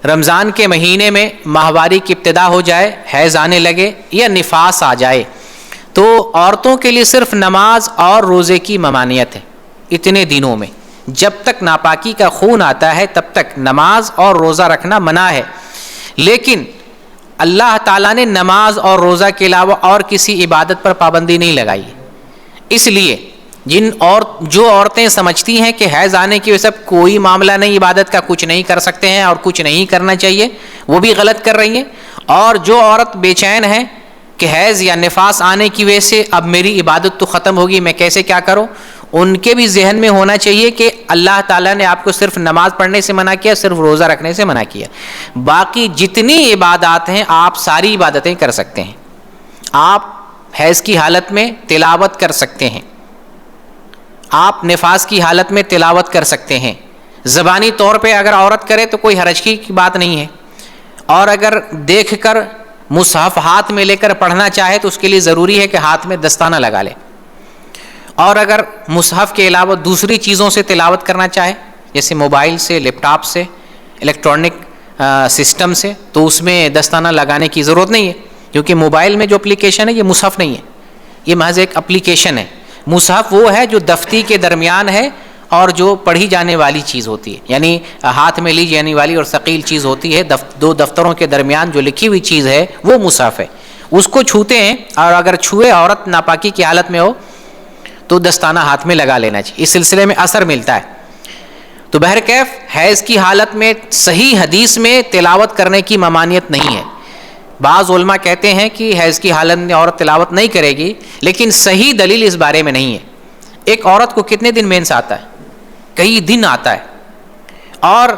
رمضان کے مہینے میں ماہواری کی ابتدا ہو جائے، حیض آنے لگے یا نفاس آ جائے، تو عورتوں کے لیے صرف نماز اور روزے کی ممانعت ہے۔ اتنے دنوں میں جب تک ناپاکی کا خون آتا ہے تب تک نماز اور روزہ رکھنا منع ہے، لیکن اللہ تعالیٰ نے نماز اور روزہ کے علاوہ اور کسی عبادت پر پابندی نہیں لگائی ہے۔ اس لیے جو عورتیں سمجھتی ہیں کہ حیض آنے کی وجہ سے کوئی معاملہ نہیں، عبادت کا کچھ نہیں کر سکتے ہیں اور کچھ نہیں کرنا چاہیے، وہ بھی غلط کر رہی ہیں۔ اور جو عورت بے چین ہے کہ حیض یا نفاس آنے کی وجہ سے اب میری عبادت تو ختم ہوگی، میں کیسے کیا کروں، ان کے بھی ذہن میں ہونا چاہیے کہ اللہ تعالیٰ نے آپ کو صرف نماز پڑھنے سے منع کیا، صرف روزہ رکھنے سے منع کیا، باقی جتنی عبادات ہیں آپ ساری عبادتیں کر سکتے ہیں۔ آپ حیض کی حالت میں تلاوت کر سکتے ہیں، آپ نفاس کی حالت میں تلاوت کر سکتے ہیں، زبانی طور پہ اگر عورت کرے تو کوئی حرج کی بات نہیں ہے، اور اگر دیکھ کر مصحف ہاتھ میں لے کر پڑھنا چاہے تو اس کے لیے ضروری ہے کہ ہاتھ میں دستانہ لگا لے، اور اگر مصحف کے علاوہ دوسری چیزوں سے تلاوت کرنا چاہے جیسے موبائل سے، لیپ ٹاپ سے، الیکٹرانک سسٹم سے، تو اس میں دستانہ لگانے کی ضرورت نہیں ہے، کیونکہ موبائل میں جو اپلیکیشن ہے یہ مصحف نہیں ہے، یہ محض ایک اپلیکیشن ہے۔ مصحف وہ ہے جو دفتی کے درمیان ہے اور جو پڑھی جانے والی چیز ہوتی ہے، یعنی ہاتھ میں لی جانے والی اور ثقیل چیز ہوتی ہے، دو دفتروں کے درمیان جو لکھی ہوئی چیز ہے وہ مصحف ہے، اس کو چھوتے ہیں، اور اگر چھوئے عورت ناپاکی کی حالت میں ہو تو دستانہ ہاتھ میں لگا لینا چاہیے، اس سلسلے میں اثر ملتا ہے۔ تو بہرکیف حیض کی حالت میں صحیح حدیث میں تلاوت کرنے کی ممانعت نہیں ہے۔ بعض علماء کہتے ہیں کہ حیض کی حالت میں عورت تلاوت نہیں کرے گی، لیکن صحیح دلیل اس بارے میں نہیں ہے۔ ایک عورت کو کتنے دن مینس آتا ہے؟ کئی دن آتا ہے، اور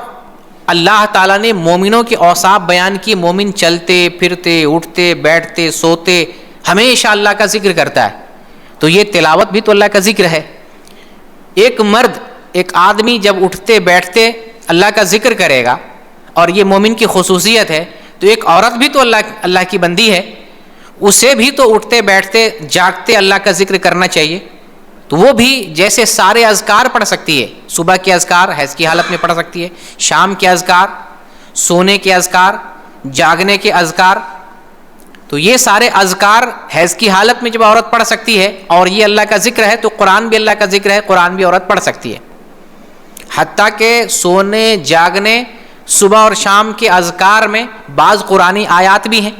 اللہ تعالیٰ نے مومنوں کے اوصاف بیان کی، مومن چلتے پھرتے اٹھتے بیٹھتے سوتے ہمیشہ اللہ کا ذکر کرتا ہے، تو یہ تلاوت بھی تو اللہ کا ذکر ہے۔ ایک مرد، ایک آدمی جب اٹھتے بیٹھتے اللہ کا ذکر کرے گا، اور یہ مومن کی خصوصیت ہے، تو ایک عورت بھی تو اللہ کی بندی ہے، اسے بھی تو اٹھتے بیٹھتے جاگتے اللہ کا ذکر کرنا چاہیے، تو وہ بھی جیسے سارے اذکار پڑھ سکتی ہے، صبح کے اذکار حیض کی حالت میں پڑھ سکتی ہے، شام کے اذکار، سونے کے اذکار، جاگنے کے اذکار، تو یہ سارے اذکار حیض کی حالت میں جب عورت پڑھ سکتی ہے، اور یہ اللہ کا ذکر ہے، تو قرآن بھی اللہ کا ذکر ہے، قرآن بھی عورت پڑھ سکتی ہے۔ حتیٰ کہ سونے جاگنے صبح اور شام کے اذکار میں بعض قرآنی آیات بھی ہیں،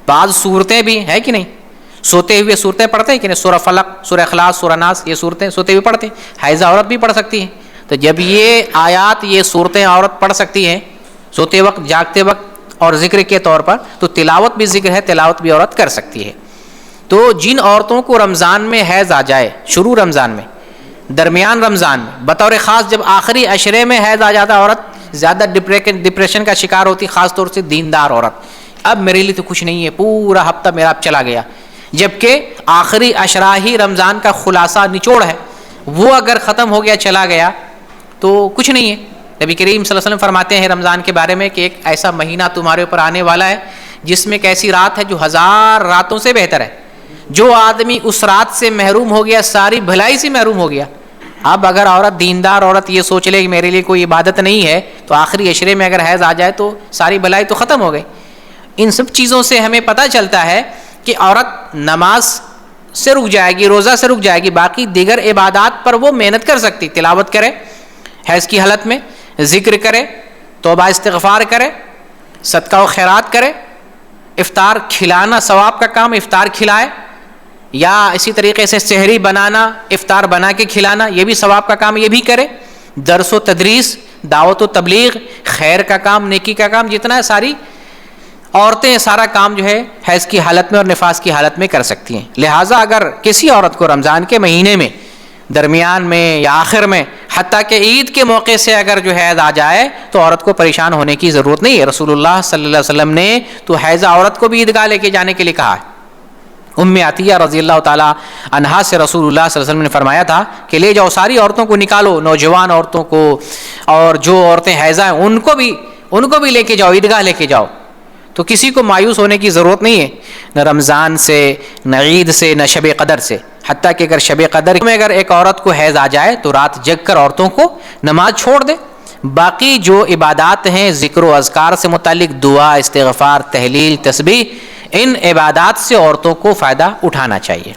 بعض صورتیں بھی ہیں کہ نہیں، سوتے ہوئے صورتیں پڑھتے ہیں کہ نہیں، سورہ فلق، سورہ اخلاص، سورہ ناس، یہ صورتیں سوتے ہوئے پڑھتے ہیں، حائضہ عورت بھی پڑھ سکتی ہیں۔ تو جب یہ آیات، یہ صورتیں عورت پڑھ سکتی ہیں سوتے وقت، جاگتے وقت اور ذکر کے طور پر، تو تلاوت بھی ذکر ہے، تلاوت بھی عورت کر سکتی ہے۔ تو جن عورتوں کو رمضان میں حیض آ جائے، شروع رمضان میں، درمیان رمضان میں، بطور خاص جب آخری عشرے میں حیض آ جاتا عورت زیادہ ڈپریشن کا شکار ہوتی، خاص طور سے دیندار عورت، اب میرے لیے تو کچھ نہیں ہے، پورا ہفتہ میرا اب چلا گیا، جبکہ آخری عشرہ ہی رمضان کا خلاصہ نچوڑ ہے، وہ اگر ختم ہو گیا، چلا گیا، تو کچھ نہیں ہے۔ نبی کریم صلی اللہ علیہ وسلم فرماتے ہیں رمضان کے بارے میں کہ ایک ایسا مہینہ تمہارے اوپر آنے والا ہے جس میں ایک ایسی رات ہے جو 1000 راتوں سے بہتر ہے، جو آدمی اس رات سے محروم ہو گیا ساری بھلائی سے محروم ہو گیا۔ اب اگر عورت، دیندار عورت یہ سوچ لے کہ میرے لیے کوئی عبادت نہیں ہے، تو آخری عشرے میں اگر حیض آ جائے تو ساری بھلائی تو ختم ہو گئی۔ ان سب چیزوں سے ہمیں پتہ چلتا ہے کہ عورت نماز سے رک جائے گی، روزہ سے رک جائے گی، باقی دیگر عبادات پر وہ محنت کر سکتی، تلاوت کرے حیض کی حالت میں، ذکر کرے، توبہ استغفار کرے، صدقہ و خیرات کرے، افطار کھلانا ثواب کا کام، افطار کھلائے، یا اسی طریقے سے سحری بنانا، افطار بنا کے کھلانا، یہ بھی ثواب کا کام، یہ بھی کرے، درس و تدریس، دعوت و تبلیغ، خیر کا کام، نیکی کا کام، جتنا ہے ساری عورتیں سارا کام جو ہے حیض کی حالت میں اور نفاس کی حالت میں کر سکتی ہیں. لہٰذا اگر کسی عورت کو رمضان کے مہینے میں درمیان میں یا آخر میں حتیٰ کہ عید کے موقع سے اگر جو حیض آ جائے تو عورت کو پریشان ہونے کی ضرورت نہیں ہے. رسول اللہ صلی اللہ علیہ وسلم نے تو حیضہ عورت کو بھی عیدگاہ لے کے جانے کے لیے کہا ہے. ام عطیہ رضی اللہ تعالی عنہا سے رسول اللہ صلی اللہ علیہ وسلم نے فرمایا تھا کہ لے جاؤ ساری عورتوں کو نکالو, نوجوان عورتوں کو اور جو عورتیں حیضہ ہیں ان کو بھی لے کے جاؤ, عیدگاہ لے کے جاؤ. تو کسی کو مایوس ہونے کی ضرورت نہیں ہے, نہ رمضان سے, نہ عید سے, نہ شب قدر سے. حتیٰ کہ اگر شب قدر میں اگر ایک عورت کو حیض آ جائے تو رات جگ کر عورتوں کو نماز چھوڑ دے. باقی جو عبادات ہیں ذکر و اذکار سے متعلق, دعا, استغفار, تہلیل, تسبیح, ان عبادات سے عورتوں کو فائدہ اٹھانا چاہیے.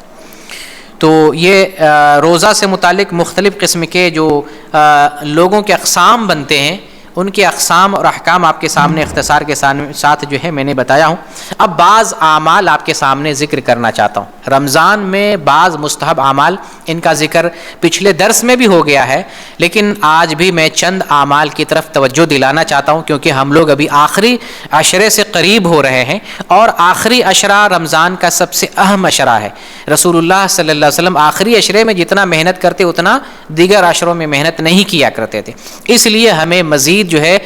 تو یہ روزہ سے متعلق مختلف قسم کے جو لوگوں کے اقسام بنتے ہیں ان کے اقسام اور احکام آپ کے سامنے اختصار کے ساتھ جو ہے میں نے بتایا ہوں. اب بعض اعمال آپ کے سامنے ذکر کرنا چاہتا ہوں. رمضان میں بعض مستحب اعمال, ان کا ذکر پچھلے درس میں بھی ہو گیا ہے, لیکن آج بھی میں چند اعمال کی طرف توجہ دلانا چاہتا ہوں کیونکہ ہم لوگ ابھی آخری عشرے سے قریب ہو رہے ہیں اور آخری عشرہ رمضان کا سب سے اہم عشرہ ہے. رسول اللہ صلی اللہ علیہ وسلم آخری عشرے میں جتنا محنت کرتے اتنا دیگر عشروں میں محنت نہیں کیا کرتے تھے. اس لیے ہمیں مزید جو ہے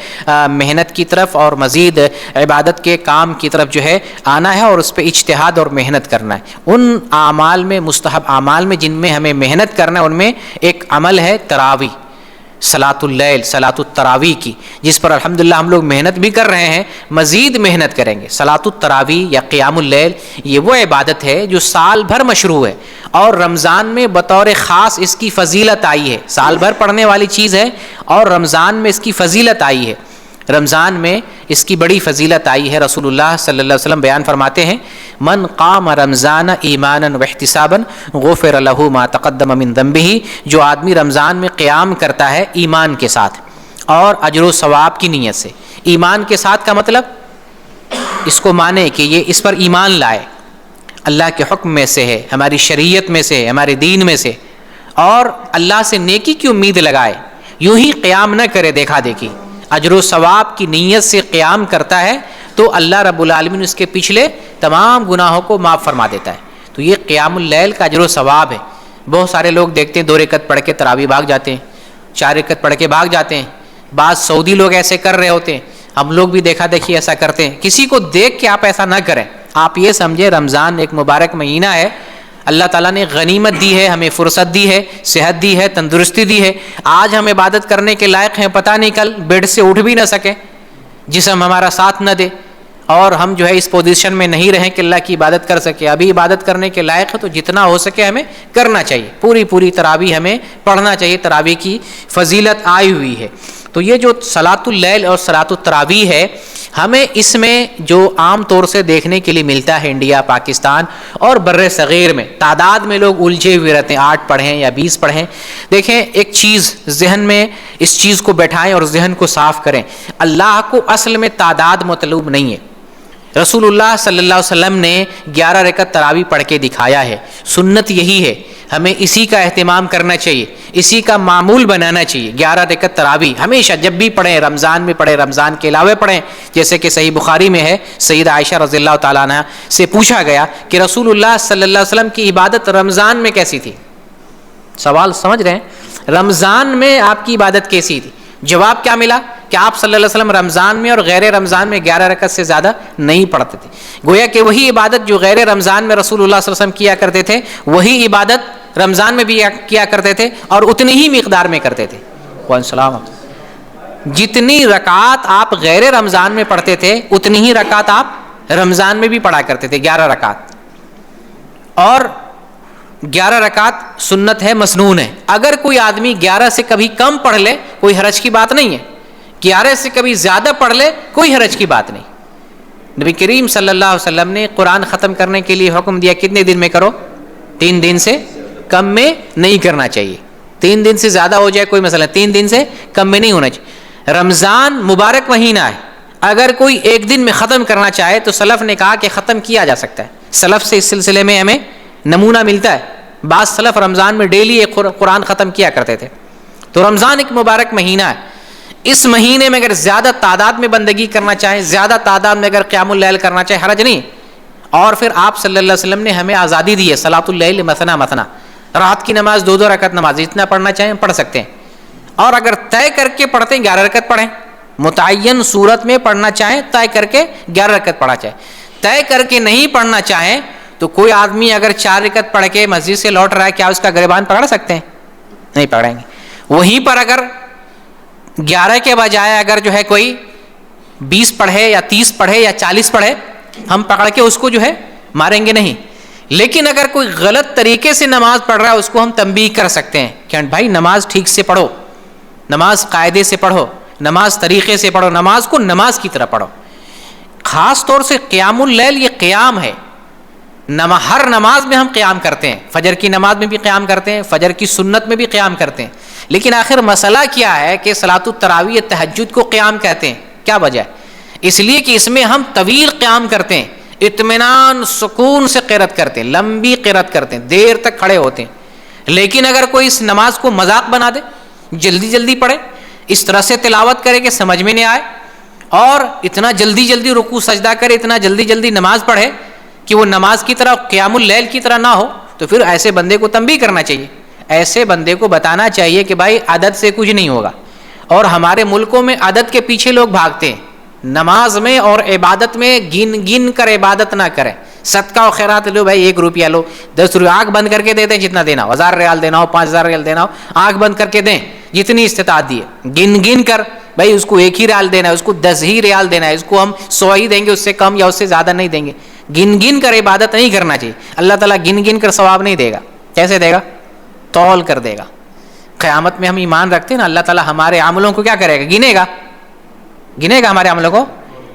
محنت کی طرف اور مزید عبادت کے کام کی طرف جو ہے آنا ہے اور اس پہ اجتہاد اور محنت کرنا ہے. ان اعمال میں, مستحب اعمال میں جن میں ہمیں محنت کرنا ہے, ان میں ایک عمل ہے تراویح, صلاۃ اللیل, صلاۃ التراویح کی, جس پر الحمدللہ ہم لوگ محنت بھی کر رہے ہیں, مزید محنت کریں گے. صلاۃ التراویح یا قیام اللیل یہ وہ عبادت ہے جو سال بھر مشروع ہے اور رمضان میں بطور خاص اس کی فضیلت آئی ہے. سال بھر پڑھنے والی چیز ہے اور رمضان میں اس کی فضیلت آئی ہے. رمضان میں اس کی بڑی فضیلت آئی ہے. رسول اللہ صلی اللہ علیہ وسلم بیان فرماتے ہیں, من قام رمضان ایمانا واحتسابا غفر له ما تقدم من ذنبه. جو آدمی رمضان میں قیام کرتا ہے ایمان کے ساتھ اور اجر و ثواب کی نیت سے. ایمان کے ساتھ کا مطلب اس کو مانے کہ یہ اس پر ایمان لائے, اللہ کے حکم میں سے ہے, ہماری شریعت میں سے, ہمارے دین میں سے, اور اللہ سے نیکی کی امید لگائے. یوں ہی قیام نہ کرے دیکھا دیکھی, اجر و ثواب کی نیت سے قیام کرتا ہے تو اللہ رب العالمین اس کے پچھلے تمام گناہوں کو معاف فرما دیتا ہے. تو یہ قیام اللیل کا اجر و ثواب ہے. بہت سارے لوگ دیکھتے ہیں 2 رکعت پڑھ کے تراویح بھاگ جاتے ہیں, 4 رکعت پڑھ کے بھاگ جاتے ہیں. بعض سعودی لوگ ایسے کر رہے ہوتے ہیں, ہم لوگ بھی دیکھا دیکھی ایسا کرتے ہیں. کسی کو دیکھ کے آپ ایسا نہ کریں. آپ یہ سمجھیں رمضان ایک مبارک مہینہ ہے, اللہ تعالیٰ نے غنیمت دی ہے, ہمیں فرصت دی ہے, صحت دی ہے, تندرستی دی ہے. آج ہم عبادت کرنے کے لائق ہیں, پتہ نہیں کل بیڈ سے اٹھ بھی نہ سکے, جسم ہمارا ساتھ نہ دے اور ہم جو ہے اس پوزیشن میں نہیں رہیں کہ اللہ کی عبادت کر سکے. ابھی عبادت کرنے کے لائق ہے تو جتنا ہو سکے ہمیں کرنا چاہیے. پوری تراویح ہمیں پڑھنا چاہیے, تراویح کی فضیلت آئی ہوئی ہے. تو یہ جو صلاۃ اللیل اور صلاۃ التراویح ہے, ہمیں اس میں جو عام طور سے دیکھنے کے لیے ملتا ہے انڈیا, پاکستان اور بر صغیر میں, تعداد میں لوگ الجھے ہوئے رہتے ہیں, 8 پڑھیں یا 20 پڑھیں. دیکھیں ایک چیز ذہن میں اس چیز کو بیٹھائیں اور ذہن کو صاف کریں. اللہ کو اصل میں تعداد مطلوب نہیں ہے. رسول اللہ صلی اللہ علیہ وسلم نے 11 رکعت تراویح پڑھ کے دکھایا ہے. سنت یہی ہے, ہمیں اسی کا اہتمام کرنا چاہیے, اسی کا معمول بنانا چاہیے. 11 رکعت تراویح ہمیشہ جب بھی پڑھیں, رمضان میں پڑھیں, رمضان کے علاوہ پڑھیں. جیسے کہ صحیح بخاری میں ہے, سیدہ عائشہ رضی اللہ تعالیٰ عنہ سے پوچھا گیا کہ رسول اللہ صلی اللہ علیہ وسلم کی عبادت رمضان میں کیسی تھی. سوال سمجھ رہے ہیں, رمضان میں آپ کی عبادت کیسی تھی؟ جواب کیا ملا کہ آپ صلی اللہ علیہ وسلم رمضان میں اور غیر رمضان میں 11 رکعت سے زیادہ نہیں پڑھتے تھے. گویا کہ وہی عبادت جو غیر رمضان میں رسول اللہ صلی اللہ علیہ وسلم کیا کرتے تھے, وہی عبادت رمضان میں بھی کیا کرتے تھے اور اتنی ہی مقدار میں کرتے تھے. والسلام. جتنی رکعات آپ غیر رمضان میں پڑھتے تھے اتنی ہی رکعات آپ رمضان میں بھی پڑھا کرتے تھے, 11 رکعات. اور 11 رکعت سنت ہے, مسنون ہے. اگر کوئی آدمی 11 سے کبھی کم پڑھ لے کوئی حرج کی بات نہیں ہے, 11 سے کبھی زیادہ پڑھ لے کوئی حرج کی بات نہیں. نبی کریم صلی اللہ علیہ وسلم نے قرآن ختم کرنے کے لیے حکم دیا, کتنے دن میں کرو؟ 3 دن سے کم میں نہیں کرنا چاہیے. 3 دن سے زیادہ ہو جائے کوئی مسئلہ, 3 دن سے کم میں نہیں ہونا چاہیے. رمضان مبارک مہینہ ہے, اگر کوئی ایک دن میں ختم کرنا چاہے تو سلف نے کہا کہ ختم کیا جا سکتا ہے. سلف سے اس سلسلے میں ہمیں نمونہ ملتا ہے. بعض سلف رمضان میں ڈیلی ایک قرآن ختم کیا کرتے تھے. تو رمضان ایک مبارک مہینہ ہے, اس مہینے میں اگر زیادہ تعداد میں بندگی کرنا چاہیں، زیادہ تعداد میں اگر قیام اللیل کرنا چاہیں، حرج نہیں. اور پھر آپ صلی اللہ علیہ وسلم نے ہمیں آزادی دی ہے، صلاۃ اللیل مثنا مثنا، رات کی نماز 2 رکعت نماز جتنا پڑھنا چاہیں پڑھ سکتے ہیں. اور اگر طے کر کے پڑھتے ہیں 11 رکعت پڑھیں، متعین صورت میں پڑھنا چاہیں طے کر کے 11 رکعت پڑھا چاہے. طے کر کے نہیں پڑھنا چاہیں تو کوئی آدمی اگر 4 رکعت پڑھ کے مسجد سے لوٹ رہا ہے، کیا اس کا گریبان پکڑ سکتے ہیں؟ نہیں پکڑیں گے. وہیں پر اگر 11 کے بجائے اگر جو ہے کوئی 20 پڑھے یا 30 پڑھے یا 40 پڑھے، ہم پکڑ کے اس کو جو ہے ماریں گے نہیں. لیکن اگر کوئی غلط طریقے سے نماز پڑھ رہا ہے اس کو ہم تنبیہ کر سکتے ہیں کہ بھائی نماز ٹھیک سے پڑھو، نماز قاعدے سے پڑھو، نماز طریقے سے پڑھو، نماز کو نماز کی طرح پڑھو. خاص طور سے قیام اللیل یہ قیام ہے. ہر نماز میں ہم قیام کرتے ہیں، فجر کی نماز میں بھی قیام کرتے ہیں، فجر کی سنت میں بھی قیام کرتے ہیں. لیکن آخر مسئلہ کیا ہے کہ صلاۃ التراویح تہجد کو قیام کہتے ہیں. کیا وجہ ہے؟ اس لیے کہ اس میں ہم طویل قیام کرتے ہیں، اطمینان سکون سے قرات کرتے ہیں، لمبی قرات کرتے ہیں، دیر تک کھڑے ہوتے ہیں. لیکن اگر کوئی اس نماز کو مذاق بنا دے، جلدی جلدی پڑھے، اس طرح سے تلاوت کرے کہ سمجھ میں نہیں آئے، اور اتنا جلدی جلدی رکوع سجدہ کرے، اتنا جلدی جلدی نماز پڑھے کہ وہ نماز کی طرح قیام اللیل کی طرح نہ ہو، تو پھر ایسے بندے کو تنبیہ کرنا چاہیے. ایسے بندے کو بتانا چاہیے کہ بھائی عدد سے کچھ نہیں ہوگا. اور ہمارے ملکوں میں عدد کے پیچھے لوگ بھاگتے ہیں. نماز میں اور عبادت میں گن گن کر عبادت نہ کریں. صدقہ و خیرات لو بھائی، 1 روپیہ لو، 10 روپیہ، آنکھ بند کر کے دیتے ہیں جتنا دینا ہو، 1000 ریال دینا ہو، 5000 ریال دینا ہو، آنکھ بند کر کے دیں جتنی استطاعت دی ہے. گن گن کر بھائی اس کو 1 ہی ریال دینا ہے، اس کو 10 ہی ریال دینا ہے، اس کو ہم 100 ہی دیں گے، اس سے کم یا اس سے زیادہ نہیں دیں گے. گن گن کر عبادت نہیں کرنا چاہیے. اللہ تعالیٰ گن گن کر ثواب نہیں دے گا. کیسے دے گا؟ تول کر دے گا. قیامت میں ہم ایمان رکھتے ہیں نا، اللہ تعالیٰ ہمارے عملوں کو کیا کرے گا؟ گنے گا. گنے گا ہمارے عملوں کو؟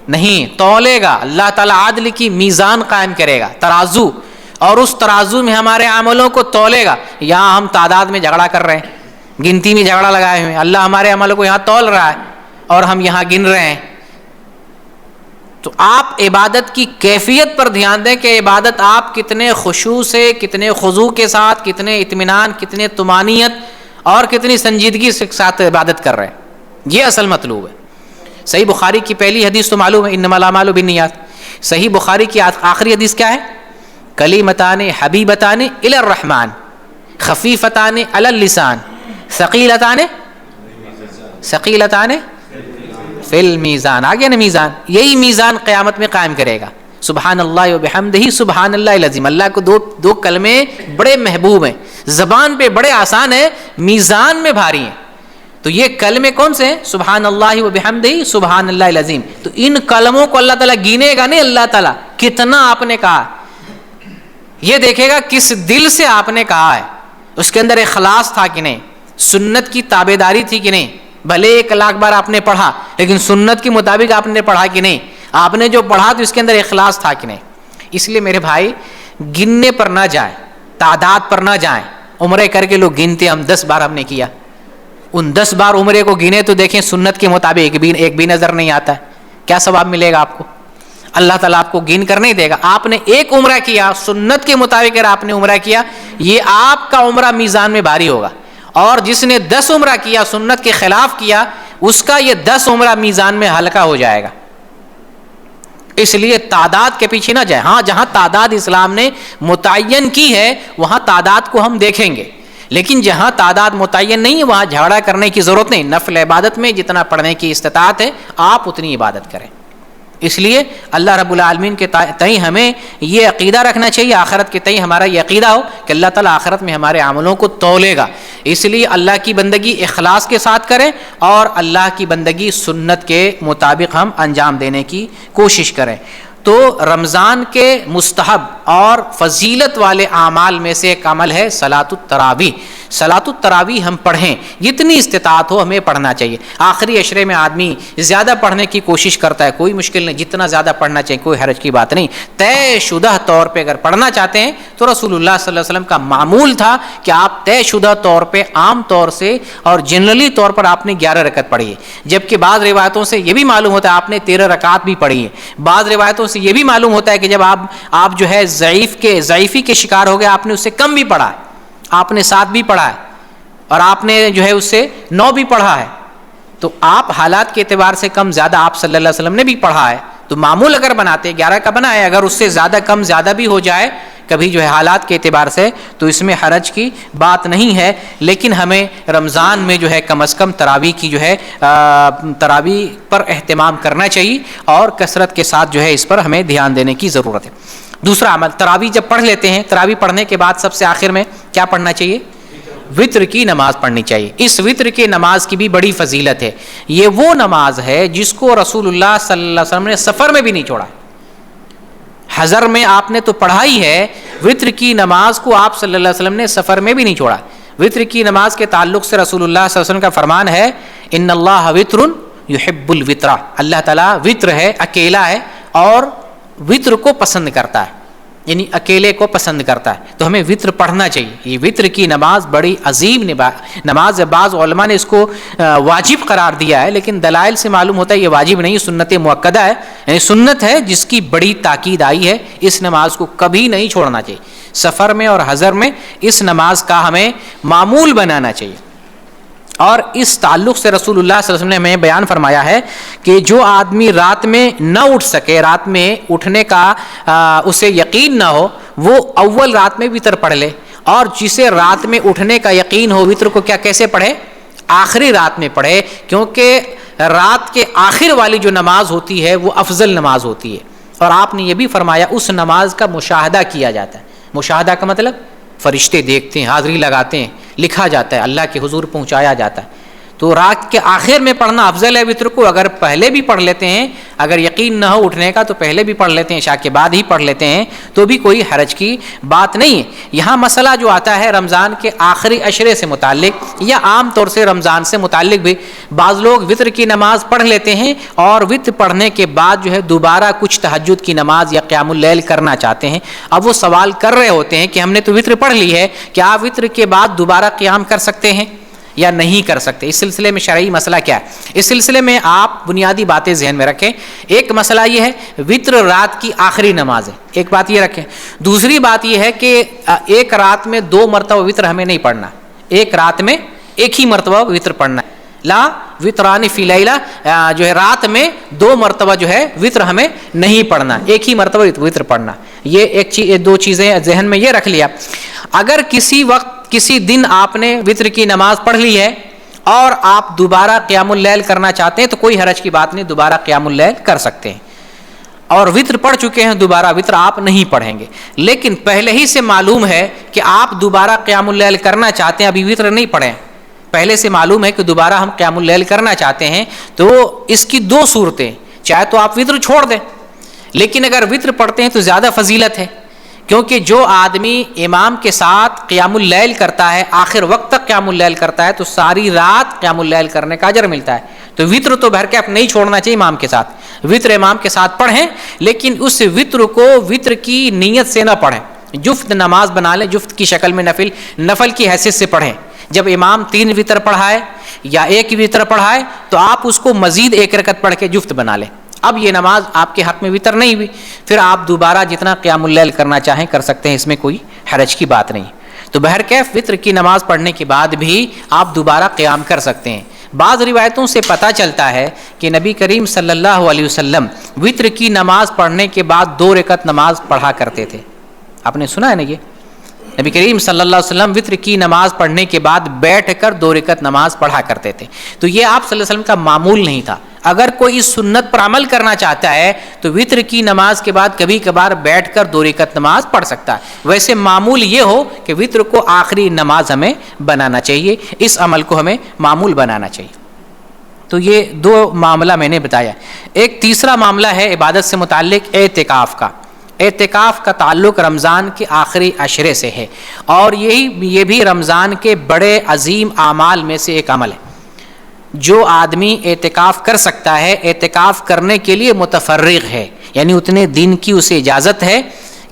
نہیں، تولے گا. اللہ تعالیٰ عدل کی میزان قائم کرے گا، ترازو، اور اس ترازو میں ہمارے عملوں کو تولے گا. یہاں ہم تعداد میں جھگڑا کر رہے ہیں، گنتی میں جھگڑا لگائے ہوئے ہیں، اللہ ہمارے عملوں کو یہاں تول رہا ہے اور ہم یہاں گن رہے ہیں. تو آپ عبادت کی کیفیت پر دھیان دیں کہ عبادت آپ کتنے خشوع سے، کتنے خضوع کے ساتھ، کتنے اطمینان، کتنے طمانینت اور کتنی سنجیدگی کے ساتھ عبادت کر رہے ہیں. یہ اصل مطلوب ہے. صحیح بخاری کی پہلی حدیث تو معلوم ہے، انما الاعمال بالنیات. صحیح بخاری کی آخری حدیث کیا ہے؟ کلیمتان حبیبتان الی الرحمن خفیفتان علی اللسان ثقیلتان فی المیزان. آگے نا میزان، یہی میزان قیامت میں قائم کرے گا. سبحان اللہ وبحمدہ سبحان اللہ العظیم. اللہ کو دو کلمے بڑے محبوب ہیں، زبان پہ بڑے آسان ہیں، میزان میں بھاری ہیں. تو یہ کلمے کون سے ہیں؟ سبحان اللہ وبحمدہ سبحان اللہ العظیم. تو ان کلموں کو اللہ تعالیٰ گینے گا نہیں. اللہ تعالیٰ کتنا آپ نے کہا، یہ دیکھے گا کس دل سے آپ نے کہا ہے، اس کے اندر اخلاص تھا کہ نہیں، سنت کی تابعداری تھی کہ نہیں. بھلے 1,00,000 بار آپ نے پڑھا لیکن سنت کے مطابق آپ نے پڑھا کہ نہیں، آپ نے جو پڑھا تو اس کے اندر اخلاص تھا کہ نہیں. اس لیے میرے بھائی گننے پر نہ جائیں، تعداد پر نہ جائیں. عمرے کر کے لوگ گنتے، ہم 10 بار ہم نے کیا، ان 10 بار عمرے کو گنے تو دیکھیں سنت کے مطابق ایک بھی نظر نہیں آتا ہے. کیا ثواب ملے گا آپ کو؟ اللہ تعالیٰ آپ کو گن کر نہیں دے گا. آپ نے 1 عمرہ کیا سنت کے مطابق، اگر آپ نے عمرہ کیا، یہ آپ کا عمرہ میزان میں بھاری ہوگا. اور جس نے 10 عمرہ کیا سنت کے خلاف کیا، اس کا یہ 10 عمرہ میزان میں ہلکا ہو جائے گا. اس لیے تعداد کے پیچھے نہ جائیں. ہاں جہاں تعداد اسلام نے متعین کی ہے وہاں تعداد کو ہم دیکھیں گے، لیکن جہاں تعداد متعین نہیں ہے وہاں جھگڑا کرنے کی ضرورت نہیں. نفل عبادت میں جتنا پڑھنے کی استطاعت ہے آپ اتنی عبادت کریں. اس لیے اللہ رب العالمین کے تئیں ہمیں یہ عقیدہ رکھنا چاہیے، آخرت کے تئیں ہمارا یہ عقیدہ ہو کہ اللہ تعالیٰ آخرت میں ہمارے عملوں کو تولے گا. اس لیے اللہ کی بندگی اخلاص کے ساتھ کریں اور اللہ کی بندگی سنت کے مطابق ہم انجام دینے کی کوشش کریں. تو رمضان کے مستحب اور فضیلت والے اعمال میں سے ایک عمل ہے صلاۃ التراویح. صلاۃ التراویح ہم پڑھیں، جتنی استطاعت ہو ہمیں پڑھنا چاہیے. آخری عشرے میں آدمی زیادہ پڑھنے کی کوشش کرتا ہے، کوئی مشکل نہیں، جتنا زیادہ پڑھنا چاہیے، کوئی حرج کی بات نہیں. طے شدہ طور پہ اگر پڑھنا چاہتے ہیں تو رسول اللہ صلی اللہ علیہ وسلم کا معمول تھا کہ آپ طے شدہ طور پہ، عام طور سے اور جنرلی طور پر آپ نے 11 رکعت پڑھی ہے. جبکہ بعض روایتوں سے یہ بھی معلوم ہوتا ہے آپ نے 13 رکعت بھی پڑھی ہے. بعض روایتوں سے یہ بھی معلوم ہوتا ہے کہ جب آپ جو ہے ضعیفی کے شکار ہو گئے، آپ نے اس سے کم بھی پڑھا ہے، آپ نے 7 بھی پڑھا ہے، اور آپ نے جو ہے اس سے 9 بھی پڑھا ہے. تو آپ حالات کے اعتبار سے کم زیادہ آپ صلی اللہ علیہ وسلم نے بھی پڑھا ہے، تو معمول اگر بناتے 11 کا بنا ہے، اگر اس سے زیادہ کم زیادہ بھی ہو جائے کبھی جو ہے حالات کے اعتبار سے تو اس میں حرج کی بات نہیں ہے. لیکن ہمیں رمضان میں جو ہے کم از کم تراویح کی جو ہے تراویح پر اہتمام کرنا چاہیے اور کثرت کے ساتھ جو ہے اس پر ہمیں دھیان دینے کی ضرورت ہے. دوسرا عمل، تراویح جب پڑھ لیتے ہیں، تراویح پڑھنے کے بعد سب سے آخر میں کیا پڑھنا چاہیے؟ وطر کی نماز پڑھنی چاہیے. اس وطر کی نماز کی بھی بڑی فضیلت ہے. یہ وہ نماز ہے جس کو رسول اللہ صلی اللہ علیہ وسلم نے سفر میں بھی نہیں چھوڑا. حضر میں آپ نے تو پڑھا ہی ہے، وطر کی نماز کو آپ صلی اللہ علیہ وسلم نے سفر میں بھی نہیں چھوڑا. وطر کی نماز کے تعلق سے رسول اللہ صلی اللہ علیہ وسلم کا فرمان ہے، ان اللہ وطر یحب الوطر، اللہ تعالیٰ وطر ہے، اکیلا ہے اور وطر کو پسند کرتا ہے، یعنی اکیلے کو پسند کرتا ہے. تو ہمیں وطر پڑھنا چاہیے. یہ وطر کی نماز بڑی عظیم نماز ہے. بعض علماء نے اس کو واجب قرار دیا ہے، لیکن دلائل سے معلوم ہوتا ہے یہ واجب نہیں، سنت مؤکدہ ہے، یعنی سنت ہے جس کی بڑی تاکید آئی ہے. اس نماز کو کبھی نہیں چھوڑنا چاہیے. سفر میں اور حضر میں اس نماز کا ہمیں معمول بنانا چاہیے. اور اس تعلق سے رسول اللہ صلی اللہ علیہ وسلم نے ہمیں بیان فرمایا ہے کہ جو آدمی رات میں نہ اٹھ سکے، رات میں اٹھنے کا اسے یقین نہ ہو، وہ اول رات میں وطر پڑھ لے. اور جسے رات میں اٹھنے کا یقین ہو، وطر کو کیسے پڑھے؟ آخری رات میں پڑھے، کیونکہ رات کے آخر والی جو نماز ہوتی ہے وہ افضل نماز ہوتی ہے. اور آپ نے یہ بھی فرمایا اس نماز کا مشاہدہ کیا جاتا ہے. مشاہدہ کا مطلب فرشتے دیکھتے ہیں، حاضری لگاتے ہیں، لکھا جاتا ہے، اللہ کے حضور پہنچایا جاتا ہے. تو رات کے آخر میں پڑھنا افضل ہے وطر کو. اگر پہلے بھی پڑھ لیتے ہیں، اگر یقین نہ ہو اٹھنے کا تو پہلے بھی پڑھ لیتے ہیں، عشاء کے بعد ہی پڑھ لیتے ہیں، تو بھی کوئی حرج کی بات نہیں ہے. یہاں مسئلہ جو آتا ہے رمضان کے آخری عشرے سے متعلق یا عام طور سے رمضان سے متعلق بھی، بعض لوگ وطر کی نماز پڑھ لیتے ہیں اور وطر پڑھنے کے بعد جو ہے دوبارہ کچھ تہجد کی نماز یا قیام اللیل کرنا چاہتے ہیں. اب وہ سوال کر رہے ہوتے ہیں کہ ہم نے تو وطر پڑھ لی ہے، کیا آپ وطر کے بعد دوبارہ قیام کر سکتے ہیں یا نہیں کر سکتے؟ اس سلسلے میں شرعی مسئلہ کیا ہے؟ اس سلسلے میں آپ بنیادی باتیں ذہن میں رکھیں. ایک مسئلہ یہ ہے وطر رات کی آخری نماز ہے، ایک بات یہ رکھیں. دوسری بات یہ ہے کہ ایک رات میں 2 مرتبہ وطر ہمیں نہیں پڑھنا، ایک رات میں ایک ہی مرتبہ وطر پڑھنا ہے. لا وطران فی لیلہ، جو ہے رات میں 2 مرتبہ جو ہے وطر ہمیں نہیں پڑھنا، ایک ہی مرتبہ وطر پڑھنا. یہ دو چیزیں ذہن میں یہ رکھ لیا. اگر کسی وقت کسی دن آپ نے وطر کی نماز پڑھ لی ہے اور آپ دوبارہ قیام اللیل کرنا چاہتے ہیں تو کوئی حرج کی بات نہیں، دوبارہ قیام اللیل کر سکتے ہیں. اور وطر پڑھ چکے ہیں، دوبارہ وطر آپ نہیں پڑھیں گے. لیکن پہلے ہی سے معلوم ہے کہ آپ دوبارہ قیام اللیل کرنا چاہتے ہیں، ابھی وطر نہیں پڑھیں، پہلے سے معلوم ہے کہ دوبارہ ہم قیام اللیل کرنا چاہتے ہیں، تو اس کی 2 صورتیں، چاہے تو آپ وطر چھوڑ دیں، لیکن اگر وطر پڑھتے ہیں تو زیادہ فضیلت ہے. کیونکہ جو آدمی امام کے ساتھ قیام اللیل کرتا ہے، آخر وقت تک قیام اللیل کرتا ہے، تو ساری رات قیام اللیل کرنے کا اجر ملتا ہے. تو وطر تو بھر کے آپ نہیں چھوڑنا چاہیے امام کے ساتھ. وطر امام کے ساتھ پڑھیں، لیکن اس وطر کو وطر کی نیت سے نہ پڑھیں. جفت نماز بنا لیں، جفت کی شکل میں نفل کی حیثیت سے پڑھیں. جب امام 3 وطر پڑھائے یا 1 وطر پڑھائے تو آپ اس کو مزید 1 رکعت پڑھ کے جفت بنا لیں. اب یہ نماز آپ کے حق میں وطر نہیں ہوئی، پھر آپ دوبارہ جتنا قیام اللیل کرنا چاہیں کر سکتے ہیں، اس میں کوئی حرج کی بات نہیں. تو بہرکیف وطر کی نماز پڑھنے کے بعد بھی آپ دوبارہ قیام کر سکتے ہیں. بعض روایتوں سے پتہ چلتا ہے کہ نبی کریم صلی اللہ علیہ وسلم وطر کی نماز پڑھنے کے بعد 2 رکعت نماز پڑھا کرتے تھے. آپ نے سنا ہے نا، یہ نبی کریم صلی اللہ علیہ وسلم وطر کی نماز پڑھنے کے بعد بیٹھ کر 2 رکعت نماز پڑھا کرتے تھے. تو یہ آپ صلی اللہ علیہ وسلم کا معمول نہیں تھا. اگر کوئی اس سنت پر عمل کرنا چاہتا ہے تو وطر کی نماز کے بعد کبھی کبھار بیٹھ کر 2 رکعت نماز پڑھ سکتا ہے. ویسے معمول یہ ہو کہ وطر کو آخری نماز ہمیں بنانا چاہیے، اس عمل کو ہمیں معمول بنانا چاہیے. تو یہ 2 معاملہ میں نے بتایا. ایک تیسرا معاملہ ہے عبادت سے متعلق اعتکاف کا. اعتکاف کا تعلق رمضان کے آخری عشرے سے ہے، اور یہ بھی رمضان کے بڑے عظیم اعمال میں سے ایک عمل ہے. جو آدمی اعتکاف کر سکتا ہے، اعتکاف کرنے کے لیے متفرغ ہے، یعنی اتنے دن کی اسے اجازت ہے،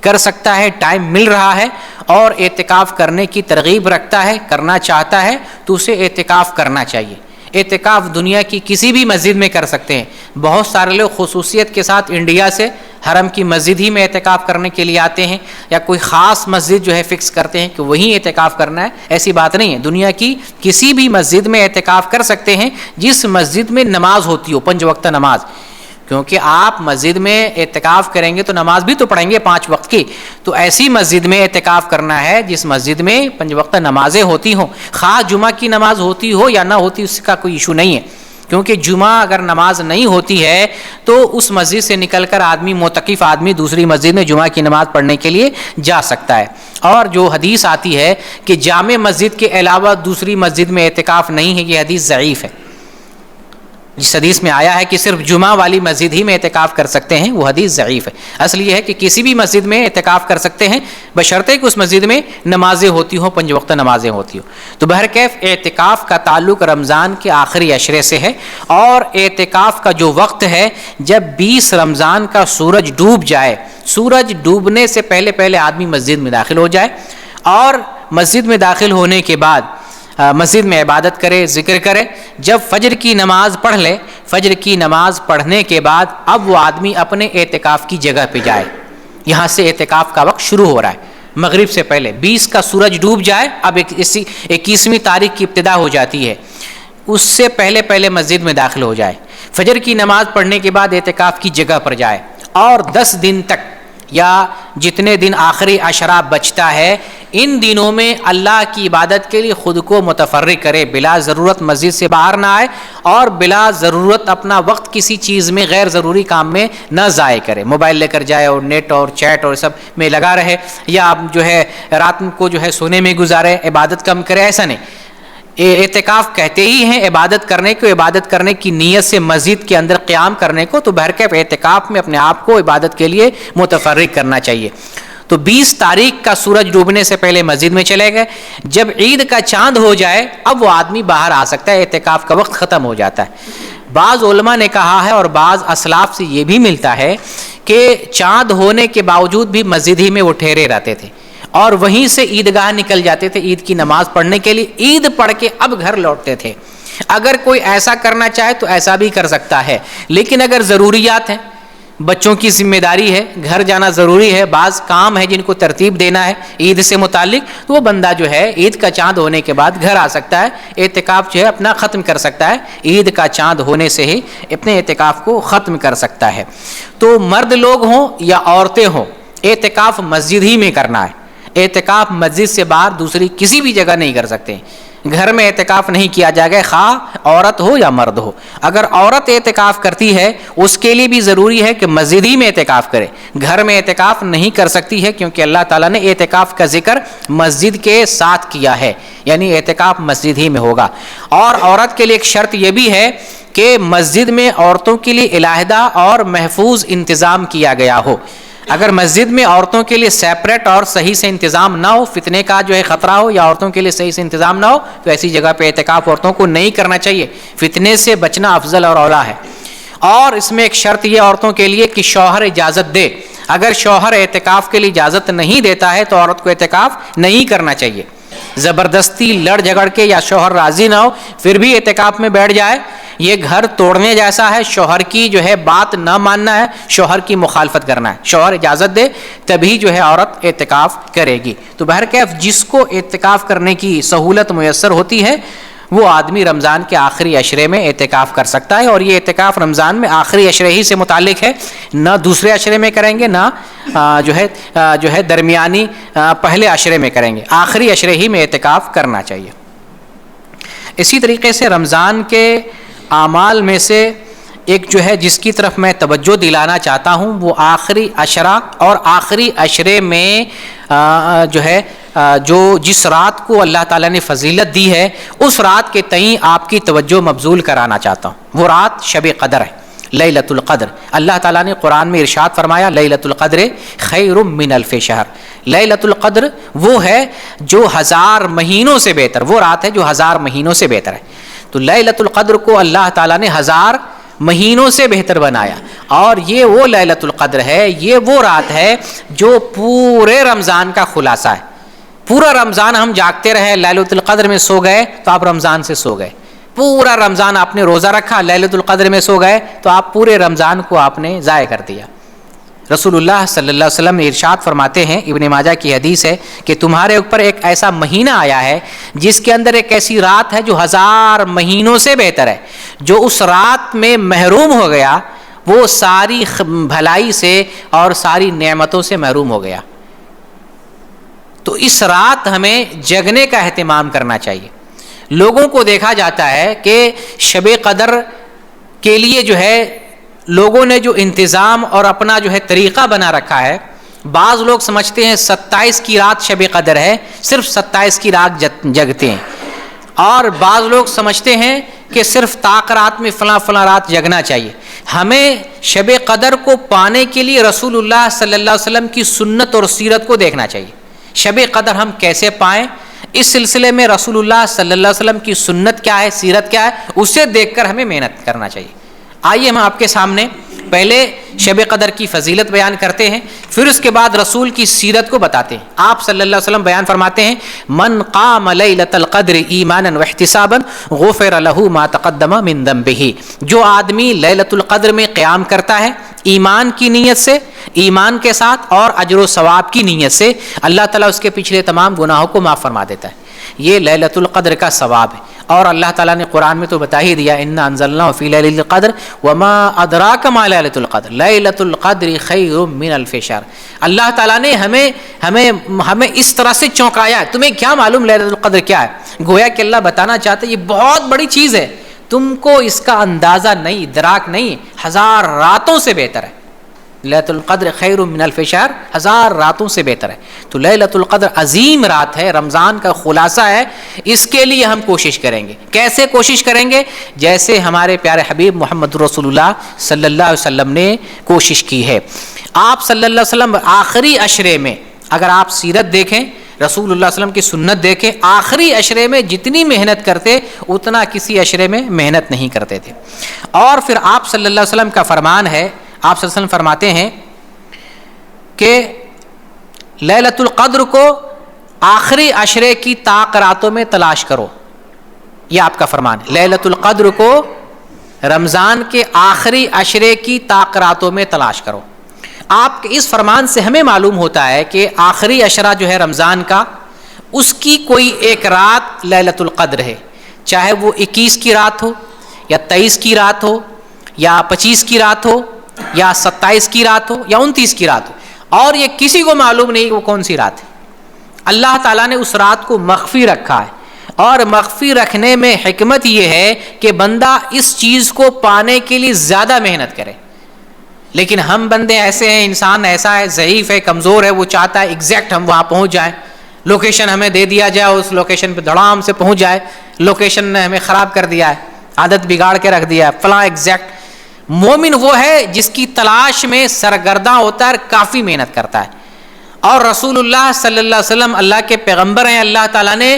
کر سکتا ہے، ٹائم مل رہا ہے اور اعتکاف کرنے کی ترغیب رکھتا ہے، کرنا چاہتا ہے، تو اسے اعتکاف کرنا چاہیے. اعتکاف دنیا کی کسی بھی مسجد میں کر سکتے ہیں. بہت سارے لوگ خصوصیت کے ساتھ انڈیا سے حرم کی مسجد ہی میں اعتکاف کرنے کے لیے آتے ہیں یا کوئی خاص مسجد جو ہے فکس کرتے ہیں کہ وہیں اعتکاف کرنا ہے، ایسی بات نہیں ہے. دنیا کی کسی بھی مسجد میں اعتکاف کر سکتے ہیں جس مسجد میں نماز ہوتی ہو، 5 وقت نماز. کیونکہ آپ مسجد میں اعتکاف کریں گے تو نماز بھی تو پڑھیں گے 5 وقت کی، تو ایسی مسجد میں اعتکاف کرنا ہے جس مسجد میں 5 وقت نمازیں ہوتی ہوں. خاص جمعہ کی نماز ہوتی ہو یا نہ ہوتی اس کا کوئی ایشو نہیں ہے، کیونکہ جمعہ اگر نماز نہیں ہوتی ہے تو اس مسجد سے نکل کر آدمی معتکف آدمی دوسری مسجد میں جمعہ کی نماز پڑھنے کے لیے جا سکتا ہے. اور جو حدیث آتی ہے کہ جامع مسجد کے علاوہ دوسری مسجد میں اعتکاف نہیں ہے، یہ حدیث ضعیف ہے. جس حدیث میں آیا ہے کہ صرف جمعہ والی مسجد ہی میں اعتکاف کر سکتے ہیں، وہ حدیث ضعیف ہے. اصل یہ ہے کہ کسی بھی مسجد میں اعتکاف کر سکتے ہیں بشرطے کہ اس مسجد میں نمازیں ہوتی ہوں، 5 وقت نمازیں ہوتی ہوں. تو بہرکیف اعتکاف کا تعلق رمضان کے آخری عشرے سے ہے، اور اعتکاف کا جو وقت ہے جب 20 رمضان کا سورج ڈوب جائے، سورج ڈوبنے سے پہلے آدمی مسجد میں داخل ہو جائے، اور مسجد میں داخل ہونے کے بعد مسجد میں عبادت کرے، ذکر کرے. جب فجر کی نماز پڑھ لے، فجر کی نماز پڑھنے کے بعد اب وہ آدمی اپنے اعتکاف کی جگہ پہ جائے. یہاں سے اعتکاف کا وقت شروع ہو رہا ہے. مغرب سے پہلے 20 کا سورج ڈوب جائے، اب 21ویں تاریخ کی ابتدا ہو جاتی ہے، اس سے پہلے مسجد میں داخل ہو جائے. فجر کی نماز پڑھنے کے بعد اعتکاف کی جگہ پر جائے، اور 10 دن تک یا جتنے دن آخری عشرہ بچتا ہے ان دنوں میں اللہ کی عبادت کے لیے خود کو متفرغ کرے. بلا ضرورت مسجد سے باہر نہ آئے، اور بلا ضرورت اپنا وقت کسی چیز میں غیر ضروری کام میں نہ ضائع کرے. موبائل لے کر جائے اور نیٹ اور چیٹ اور سب میں لگا رہے، یا آپ جو ہے رات کو جو ہے سونے میں گزارے، عبادت کم کرے، ایسا نہیں. اعتکاف کہتے ہی ہیں عبادت کرنے کو، عبادت کرنے کی نیت سے مسجد کے اندر قیام کرنے کو. تو بہرکیف اعتکاف میں اپنے آپ کو عبادت کے لیے متفرغ کرنا چاہیے. تو 20 تاریخ کا سورج ڈوبنے سے پہلے مسجد میں چلے گئے. جب عید کا چاند ہو جائے اب وہ آدمی باہر آ سکتا ہے، اعتکاف کا وقت ختم ہو جاتا ہے. بعض علماء نے کہا ہے اور بعض اسلاف سے یہ بھی ملتا ہے کہ چاند ہونے کے باوجود بھی مسجد ہی میں وہ ٹھہرے رہتے تھے، اور وہیں سے عیدگاہ نکل جاتے تھے عید کی نماز پڑھنے کے لیے. عید پڑھ کے اب گھر لوٹتے تھے. اگر کوئی ایسا کرنا چاہے تو ایسا بھی کر سکتا ہے، لیکن اگر ضروریات ہیں، بچوں کی ذمہ داری ہے، گھر جانا ضروری ہے، بعض کام ہے جن کو ترتیب دینا ہے عید سے متعلق، تو وہ بندہ جو ہے عید کا چاند ہونے کے بعد گھر آ سکتا ہے، اعتکاف جو ہے اپنا ختم کر سکتا ہے. عید کا چاند ہونے سے ہی اپنے اعتکاف کو ختم کر سکتا ہے. تو مرد لوگ ہوں یا عورتیں ہوں، اعتکاف مسجد ہی میں کرنا ہے. اعتکاف مسجد سے باہر دوسری کسی بھی جگہ نہیں کر سکتے. گھر میں اعتکاف نہیں کیا جائے گا، خواہ عورت ہو یا مرد ہو. اگر عورت اعتکاف کرتی ہے اس کے لیے بھی ضروری ہے کہ مسجد ہی میں اعتکاف کرے، گھر میں اعتکاف نہیں کر سکتی ہے، کیونکہ اللہ تعالیٰ نے اعتکاف کا ذکر مسجد کے ساتھ کیا ہے، یعنی اعتکاف مسجد ہی میں ہوگا. اور عورت کے لیے ایک شرط یہ بھی ہے کہ مسجد میں عورتوں کے لیے علیحدہ اور محفوظ انتظام کیا گیا ہو. اگر مسجد میں عورتوں کے لیے سیپریٹ اور صحیح سے انتظام نہ ہو، فتنے کا جو ہے خطرہ ہو، یا عورتوں کے لیے صحیح سے انتظام نہ ہو، تو ایسی جگہ پہ اعتکاف عورتوں کو نہیں کرنا چاہیے. فتنے سے بچنا افضل اور اولیٰ ہے. اور اس میں ایک شرط یہ عورتوں کے لیے کہ شوہر اجازت دے. اگر شوہر اعتکاف کے لیے اجازت نہیں دیتا ہے تو عورت کو اعتکاف نہیں کرنا چاہیے. زبردستی لڑ جھگڑ کے یا شوہر راضی نہ ہو پھر بھی اعتکاف میں بیٹھ جائے، یہ گھر توڑنے جیسا ہے. شوہر کی جو ہے بات نہ ماننا ہے، شوہر کی مخالفت کرنا ہے. شوہر اجازت دے تبھی جو ہے عورت اعتکاف کرے گی. تو بہرکیف جس کو اعتکاف کرنے کی سہولت میسر ہوتی ہے وہ آدمی رمضان کے آخری عشرے میں اعتکاف کر سکتا ہے. اور یہ اعتکاف رمضان میں آخری عشرے ہی سے متعلق ہے، نہ دوسرے عشرے میں کریں گے، نہ جو ہے درمیانی پہلے عشرے میں کریں گے. آخری عشرے ہی میں اعتکاف کرنا چاہیے. اسی طریقے سے رمضان کے اعمال میں سے ایک جو ہے جس کی طرف میں توجہ دلانا چاہتا ہوں وہ آخری عشرہ اور آخری عشرے میں جو ہے جس رات کو اللہ تعالیٰ نے فضیلت دی ہے اس رات کے تئیں آپ کی توجہ مبذول کرانا چاہتا ہوں. وہ رات شب قدر ہے، لیلۃ القدر. اللہ تعالیٰ نے قرآن میں ارشاد فرمایا لیلۃ القدر خیر من الف شہر. لیلۃ القدر وہ ہے جو 1000 مہینوں سے بہتر، وہ رات ہے جو 1000 مہینوں سے بہتر ہے. تو لیلۃ القدر کو اللہ تعالیٰ نے 1000 مہینوں سے بہتر بنایا. اور یہ وہ لیلۃ القدر ہے، یہ وہ رات ہے جو پورے رمضان کا خلاصہ ہے. پورا رمضان ہم جاگتے رہے، لیلۃ القدر میں سو گئے تو آپ رمضان سے سو گئے. پورا رمضان آپ نے روزہ رکھا، لیلۃ القدر میں سو گئے تو آپ پورے رمضان کو آپ نے ضائع کر دیا. رسول اللہ صلی اللہ علیہ وسلم ارشاد فرماتے ہیں، ابن ماجہ کی حدیث ہے کہ تمہارے اوپر ایک ایسا مہینہ آیا ہے جس کے اندر ایک ایسی رات ہے جو 1000 مہینوں سے بہتر ہے. جو اس رات میں محروم ہو گیا وہ ساری بھلائی سے اور ساری نعمتوں سے محروم ہو گیا. تو اس رات ہمیں جگنے کا اہتمام کرنا چاہیے. لوگوں کو دیکھا جاتا ہے کہ شب قدر کے لیے جو ہے لوگوں نے جو انتظام اور اپنا جو ہے طریقہ بنا رکھا ہے. بعض لوگ سمجھتے ہیں 27 کی رات شب قدر ہے، صرف 27 کی رات جگتے ہیں، اور بعض لوگ سمجھتے ہیں کہ صرف طاق رات میں فلاں فلاں رات جگنا چاہیے. ہمیں شب قدر کو پانے کے لیے رسول اللہ صلی اللہ علیہ وسلم کی سنت اور سیرت کو دیکھنا چاہیے. شب قدر ہم کیسے پائیں، اس سلسلے میں رسول اللہ صلی اللہ علیہ وسلم کی سنت کیا ہے، سیرت کیا ہے، اسے دیکھ کر ہمیں محنت کرنا چاہیے. آئیے ہم آپ کے سامنے پہلے شب قدر کی فضیلت بیان کرتے ہیں، پھر اس کے بعد رسول کی سیرت کو بتاتے ہیں. آپ صلی اللہ علیہ وسلم بیان فرماتے ہیں، من قام لیلۃ القدر ایمانا واحتسابا غفر له ما تقدم من ذنبه. جو آدمی لیلۃ القدر میں قیام کرتا ہے ایمان کی نیت سے، ایمان کے ساتھ اور اجر و ثواب کی نیت سے، اللہ تعالیٰ اس کے پچھلے تمام گناہوں کو معاف فرما دیتا ہے. یہ لیلۃ القدر کا ثواب ہے. اور اللہ تعالیٰ نے قرآن میں تو بتا ہی دیا، انا انزلناہ فی لیلۃ القدر وما ادراک ما لیلۃ القدر لیلۃ القدر خیر من الف شہر. اللہ تعالیٰ نے ہمیں اس طرح سے چونکایا ہے. تمہیں کیا معلوم لیلۃ القدر کیا ہے؟ گویا کہ اللہ بتانا چاہتے یہ بہت بڑی چیز ہے، تم کو اس کا اندازہ نہیں، ادراک نہیں. 1000 راتوں سے بہتر ہے. لیلۃ القدر خیر من الف شہر، 1000 راتوں سے بہتر ہے. تو لیلۃ القدر عظیم رات ہے، رمضان کا خلاصہ ہے. اس کے لیے ہم کوشش کریں گے. کیسے کوشش کریں گے؟ جیسے ہمارے پیارے حبیب محمد رسول اللہ صلی اللہ علیہ وسلم نے کوشش کی ہے. آپ صلی اللہ علیہ وسلم آخری عشرے میں، اگر آپ سیرت دیکھیں، رسول اللہ صلی اللہ علیہ وسلم کی سنت دیکھیں، آخری عشرے میں جتنی محنت کرتے اتنا کسی عشرے میں محنت نہیں کرتے تھے. اور پھر آپ صلی اللہ علیہ وسلم کا فرمان ہے، آپ صلی اللہ علیہ وسلم فرماتے ہیں کہ لیلۃ القدر کو آخری عشرے کی طاق راتوں میں تلاش کرو. یہ آپ کا فرمان ہے، لیلۃ القدر کو رمضان کے آخری عشرے کی طاق راتوں میں تلاش کرو. آپ کے اس فرمان سے ہمیں معلوم ہوتا ہے کہ آخری عشرہ جو ہے رمضان کا، اس کی کوئی ایک رات لیلۃ القدر ہے، چاہے وہ 21 کی رات ہو یا 23 کی رات ہو یا 25 کی رات ہو یا 27 کی رات ہو یا 29 کی رات ہو. اور یہ کسی کو معلوم نہیں کہ وہ کون سی رات ہے. اللہ تعالیٰ نے اس رات کو مخفی رکھا ہے، اور مخفی رکھنے میں حکمت یہ ہے کہ بندہ اس چیز کو پانے کے لیے زیادہ محنت کرے. لیکن ہم بندے ایسے ہیں، انسان ایسا ہے، ضعیف ہے، کمزور ہے، وہ چاہتا ہے ایگزیکٹ ہم وہاں پہنچ جائیں، لوکیشن ہمیں دے دیا جائے، اس لوکیشن پہ دھڑام سے پہنچ جائے. لوکیشن نے ہمیں خراب کر دیا ہے، عادت بگاڑ کے رکھ دیا ہے، فلاں ایگزیکٹ. مومن وہ ہے جس کی تلاش میں سرگرداں ہوتا ہے اور کافی محنت کرتا ہے. اور رسول اللہ صلی اللہ علیہ وسلم اللہ کے پیغمبر ہیں، اللہ تعالیٰ نے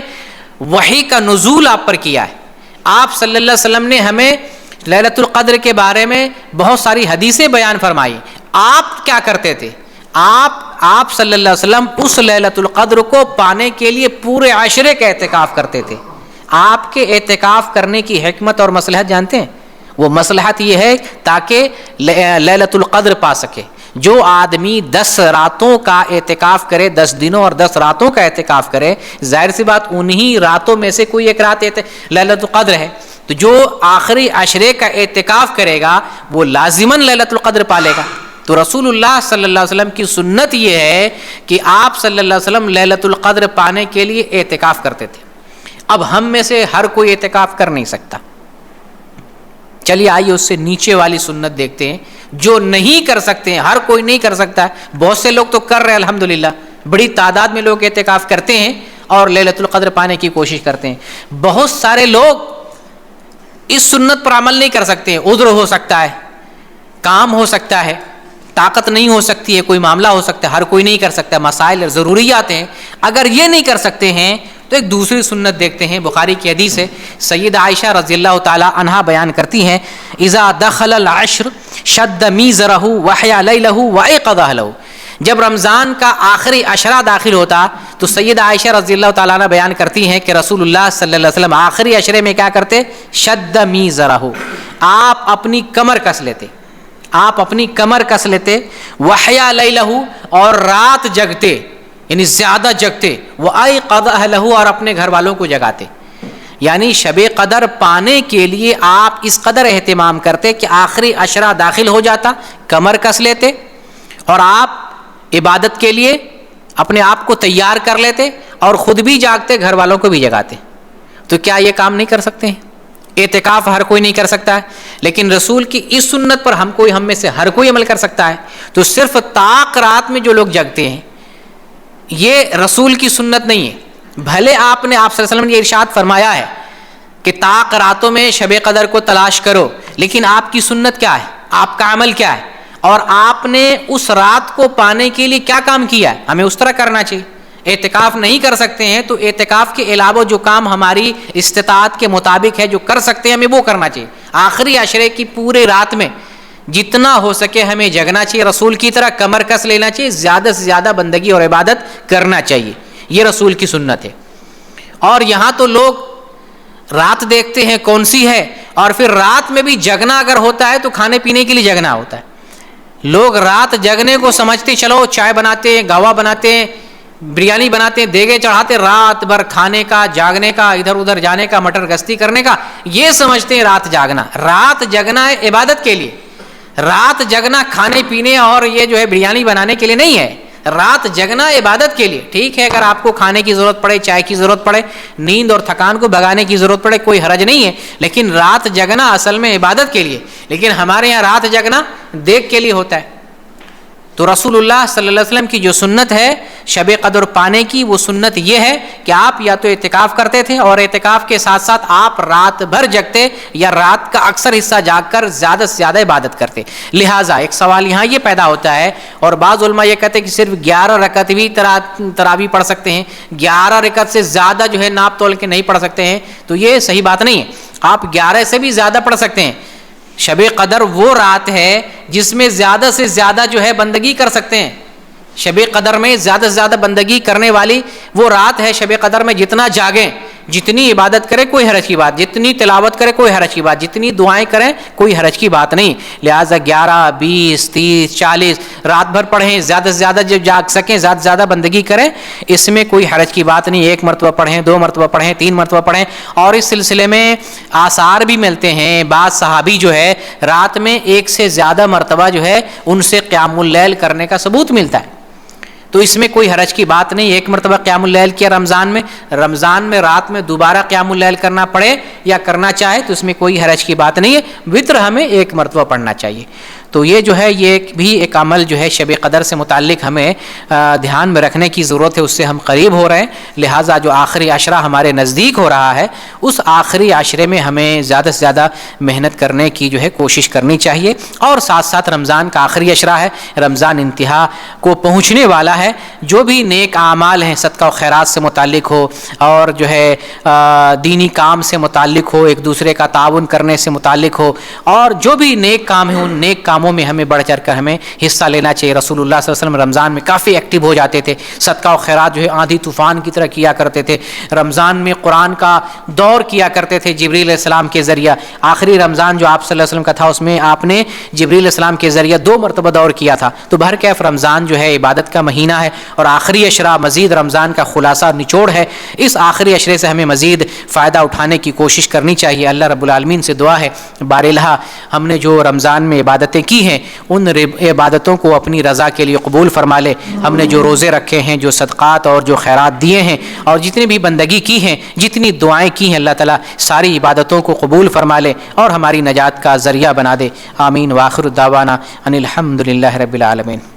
وحی کا نزول آپ پر کیا ہے. آپ صلی اللہ علیہ وسلم نے ہمیں لیلۃ القدر کے بارے میں بہت ساری حدیثیں بیان فرمائی. آپ کیا کرتے تھے؟ آپ صلی اللہ علیہ وسلم اس لیلۃ القدر کو پانے کے لیے پورے عشرے کا اعتکاف کرتے تھے. آپ کے اعتکاف کرنے کی حکمت اور مصلحت جانتے ہیں؟ وہ مصلحت یہ ہے تاکہ لیلۃ القدر پا سکے. جو آدمی 10 راتوں کا اعتکاف کرے، 10 دنوں اور 10 راتوں کا اعتکاف کرے، ظاہر سی بات انہی راتوں میں سے کوئی ایک رات لیلۃ القدر ہے. تو جو آخری عشرے کا اعتکاف کرے گا وہ لازماً لیلۃ القدر پالے گا. تو رسول اللہ صلی اللہ علیہ وسلم کی سنت یہ ہے کہ آپ صلی اللہ علیہ وسلم لیلۃ القدر پانے کے لیے اعتکاف کرتے تھے. اب ہم میں سے ہر کوئی اعتکاف کر نہیں سکتا. چلیے آئیے اس سے نیچے والی سنت دیکھتے ہیں. جو نہیں کر سکتے ہیں، ہر کوئی نہیں کر سکتا ہے، بہت سے لوگ تو کر رہے ہیں الحمدللہ، بڑی تعداد میں لوگ اعتکاف کرتے ہیں اور لیلۃ القدر پانے کی کوشش کرتے ہیں. بہت سارے لوگ اس سنت پر عمل نہیں کر سکتے ہیں. عذر ہو سکتا ہے، کام ہو سکتا ہے، طاقت نہیں ہو سکتی ہے، کوئی معاملہ ہو سکتا ہے، ہر کوئی نہیں کر سکتا. مسائل ضروریات ہیں. اگر یہ نہیں کر سکتے ہیں تو ایک دوسری سنت دیکھتے ہیں. بخاری کی حدیث ہے، سیدہ عائشہ رضی اللہ تعالی عنہا بیان کرتی ہیں، اذا دخل العشر شد میزرہ وحیا لیلہ وایقظ اہلہ. جب رمضان کا آخری عشرہ داخل ہوتا تو سیدہ عائشہ رضی اللہ تعالیٰ عنہ بیان کرتی ہیں کہ رسول اللہ صلی اللہ علیہ وسلم آخری عشرے میں کیا کرتے؟ شد میزرہ، آپ اپنی کمر کس لیتے. آپ اپنی کمر کس لیتے، وحیا لیلہ، اور رات جگتے، یعنی زیادہ جگتے، وایقظ اہلہ، اور اپنے گھر والوں کو جگاتے. یعنی شب قدر پانے کے لیے آپ اس قدر اہتمام کرتے کہ آخری عشرہ داخل ہو جاتا، کمر کس لیتے اور آپ عبادت کے لیے اپنے آپ کو تیار کر لیتے اور خود بھی جاگتے، گھر والوں کو بھی جگاتے. تو کیا یہ کام نہیں کر سکتے ہیں؟ اعتکاف ہر کوئی نہیں کر سکتا ہے، لیکن رسول کی اس سنت پر ہم میں سے ہر کوئی عمل کر سکتا ہے. تو صرف طاق رات میں جو لوگ جگتے ہیں، یہ رسول کی سنت نہیں ہے. بھلے آپ نے، آپ صلی اللہ علیہ وسلم نے یہ ارشاد فرمایا ہے کہ طاق راتوں میں شب قدر کو تلاش کرو، لیکن آپ کی سنت کیا ہے، آپ کا عمل کیا ہے، اور آپ نے اس رات کو پانے کے لیے کیا کام کیا ہے، ہمیں اس طرح کرنا چاہیے. اعتکاف نہیں کر سکتے ہیں تو اعتکاف کے علاوہ جو کام ہماری استطاعت کے مطابق ہے جو کر سکتے ہیں، ہمیں وہ کرنا چاہیے. آخری عشرے کی پورے رات میں جتنا ہو سکے ہمیں جگنا چاہیے، رسول کی طرح کمر کس لینا چاہیے، زیادہ سے زیادہ بندگی اور عبادت کرنا چاہیے. یہ رسول کی سنت ہے. اور یہاں تو لوگ رات دیکھتے ہیں کون سی ہے، اور پھر رات میں بھی جگنا اگر ہوتا ہے تو کھانے پینے کے لیے جگنا ہوتا ہے. لوگ رات جگنے کو سمجھتے، چلو چائے بناتے ہیں، گاوا بناتے ہیں، بریانی بناتے ہیں، دیگے چڑھاتے، رات بھر کھانے کا، جاگنے کا، ادھر ادھر جانے کا، مٹر گشتی کرنے کا، یہ سمجھتے ہیں رات جاگنا. رات جگنا ہے عبادت کے لیے، رات جگنا کھانے پینے اور یہ جو ہے بریانی بنانے کے لیے نہیں ہے. رات جگنا عبادت کے لیے. ٹھیک ہے، اگر آپ کو کھانے کی ضرورت پڑے، چائے کی ضرورت پڑے، نیند اور تھکان کو بھگانے کی ضرورت پڑے، کوئی حرج نہیں ہے، لیکن رات جگنا اصل میں عبادت کے لیے. لیکن ہمارے یہاں رات جگنا دیکھ کے لیے ہوتا ہے. تو رسول اللہ صلی اللہ علیہ وسلم کی جو سنت ہے شب قدر پانے کی، وہ سنت یہ ہے کہ آپ یا تو اعتکاف کرتے تھے، اور اعتکاف کے ساتھ ساتھ آپ رات بھر جگتے یا رات کا اکثر حصہ جاگ کر زیادہ سے زیادہ عبادت کرتے. لہٰذا ایک سوال یہاں یہ پیدا ہوتا ہے، اور بعض علماء یہ کہتے ہیں کہ صرف 11 رکعت بھی تراویح پڑھ سکتے ہیں، 11 رکعت سے زیادہ جو ہے ناپ تول کے نہیں پڑھ سکتے ہیں، تو یہ صحیح بات نہیں ہے. آپ 11 سے بھی زیادہ پڑھ سکتے ہیں. شب قدر وہ رات ہے جس میں زیادہ سے زیادہ جو ہے بندگی کر سکتے ہیں. شب قدر میں زیادہ سے زیادہ بندگی کرنے والی وہ رات ہے. شب قدر میں جتنا جاگیں، جتنی عبادت کرے کوئی حرج کی بات، جتنی تلاوت کرے کوئی حرج کی بات، جتنی دعائیں کریں کوئی حرج کی بات نہیں. لہٰذا 11 20 30 40 رات بھر پڑھیں، زیادہ سے زیادہ جب جاگ سکیں زیادہ سے زیادہ بندگی کریں، اس میں کوئی حرج کی بات نہیں. 1 مرتبہ پڑھیں، 2 مرتبہ پڑھیں، 3 مرتبہ پڑھیں. اور اس سلسلے میں آثار بھی ملتے ہیں. بعض صحابی جو ہے رات میں 1 سے زیادہ مرتبہ جو ہے ان سے قیام اللیل کرنے کا ثبوت ملتا ہے. تو اس میں کوئی حرج کی بات نہیں. 1 مرتبہ قیام اللیل کیا رمضان میں رات میں دوبارہ قیام اللیل کرنا پڑے یا کرنا چاہے تو اس میں کوئی حرج کی بات نہیں ہے. وتر ہمیں 1 مرتبہ پڑھنا چاہیے. تو یہ جو ہے یہ بھی ایک عمل جو ہے شب قدر سے متعلق ہمیں دھیان میں رکھنے کی ضرورت ہے. اس سے ہم قریب ہو رہے ہیں. لہٰذا جو آخری عشرہ ہمارے نزدیک ہو رہا ہے، اس آخری عشرے میں ہمیں زیادہ سے زیادہ محنت کرنے کی جو ہے کوشش کرنی چاہیے. اور ساتھ ساتھ رمضان کا آخری عشرہ ہے، رمضان انتہا کو پہنچنے والا ہے. جو بھی نیک اعمال ہیں صدقہ و خیرات سے متعلق ہو، اور جو ہے دینی کام سے متعلق ہو، ایک دوسرے کا تعاون کرنے سے متعلق ہو، اور جو بھی نیک کام ہیں ان نیک کاموں میں ہمیں بڑھ چڑھ کر ہمیں حصہ لینا چاہیے. رسول اللہ صلی اللہ علیہ وسلم رمضان میں کافی ایکٹیو ہو جاتے تھے. صدقہ و خیرات جو ہے آندھی طوفان کی طرح کیا کرتے تھے. رمضان میں قرآن کا دور کیا کرتے تھے جبریل علیہ السلام کے ذریعہ. آخری رمضان جو آپ صلی اللہ علیہ وسلم کا تھا، اس میں آپ نے جبریل علیہ السلام کے ذریعہ 2 مرتبہ دور کیا تھا. تو بہرکیف رمضان جو ہے عبادت کا مہینہ ہے، اور آخری عشرہ مزید رمضان کا خلاصہ نچوڑ ہے. اس آخری عشرے سے ہمیں مزید فائدہ اٹھانے کی کوشش کرنی چاہیے. اللہ رب العالمین سے دعا ہے بارالہ ہم نے جو رمضان میں عبادتیں کی ہیں ان عبادتوں کو اپنی رضا کے لیے قبول فرما لے. ہم نے جو روزے رکھے ہیں، جو صدقات اور جو خیرات دیے ہیں، اور جتنی بھی بندگی کی ہیں، جتنی دعائیں کی ہیں، اللہ تعالیٰ ساری عبادتوں کو قبول فرما لے اور ہماری نجات کا ذریعہ بنا دے. آمین. وآخر دعوانا ان الحمد للہ رب العالمین.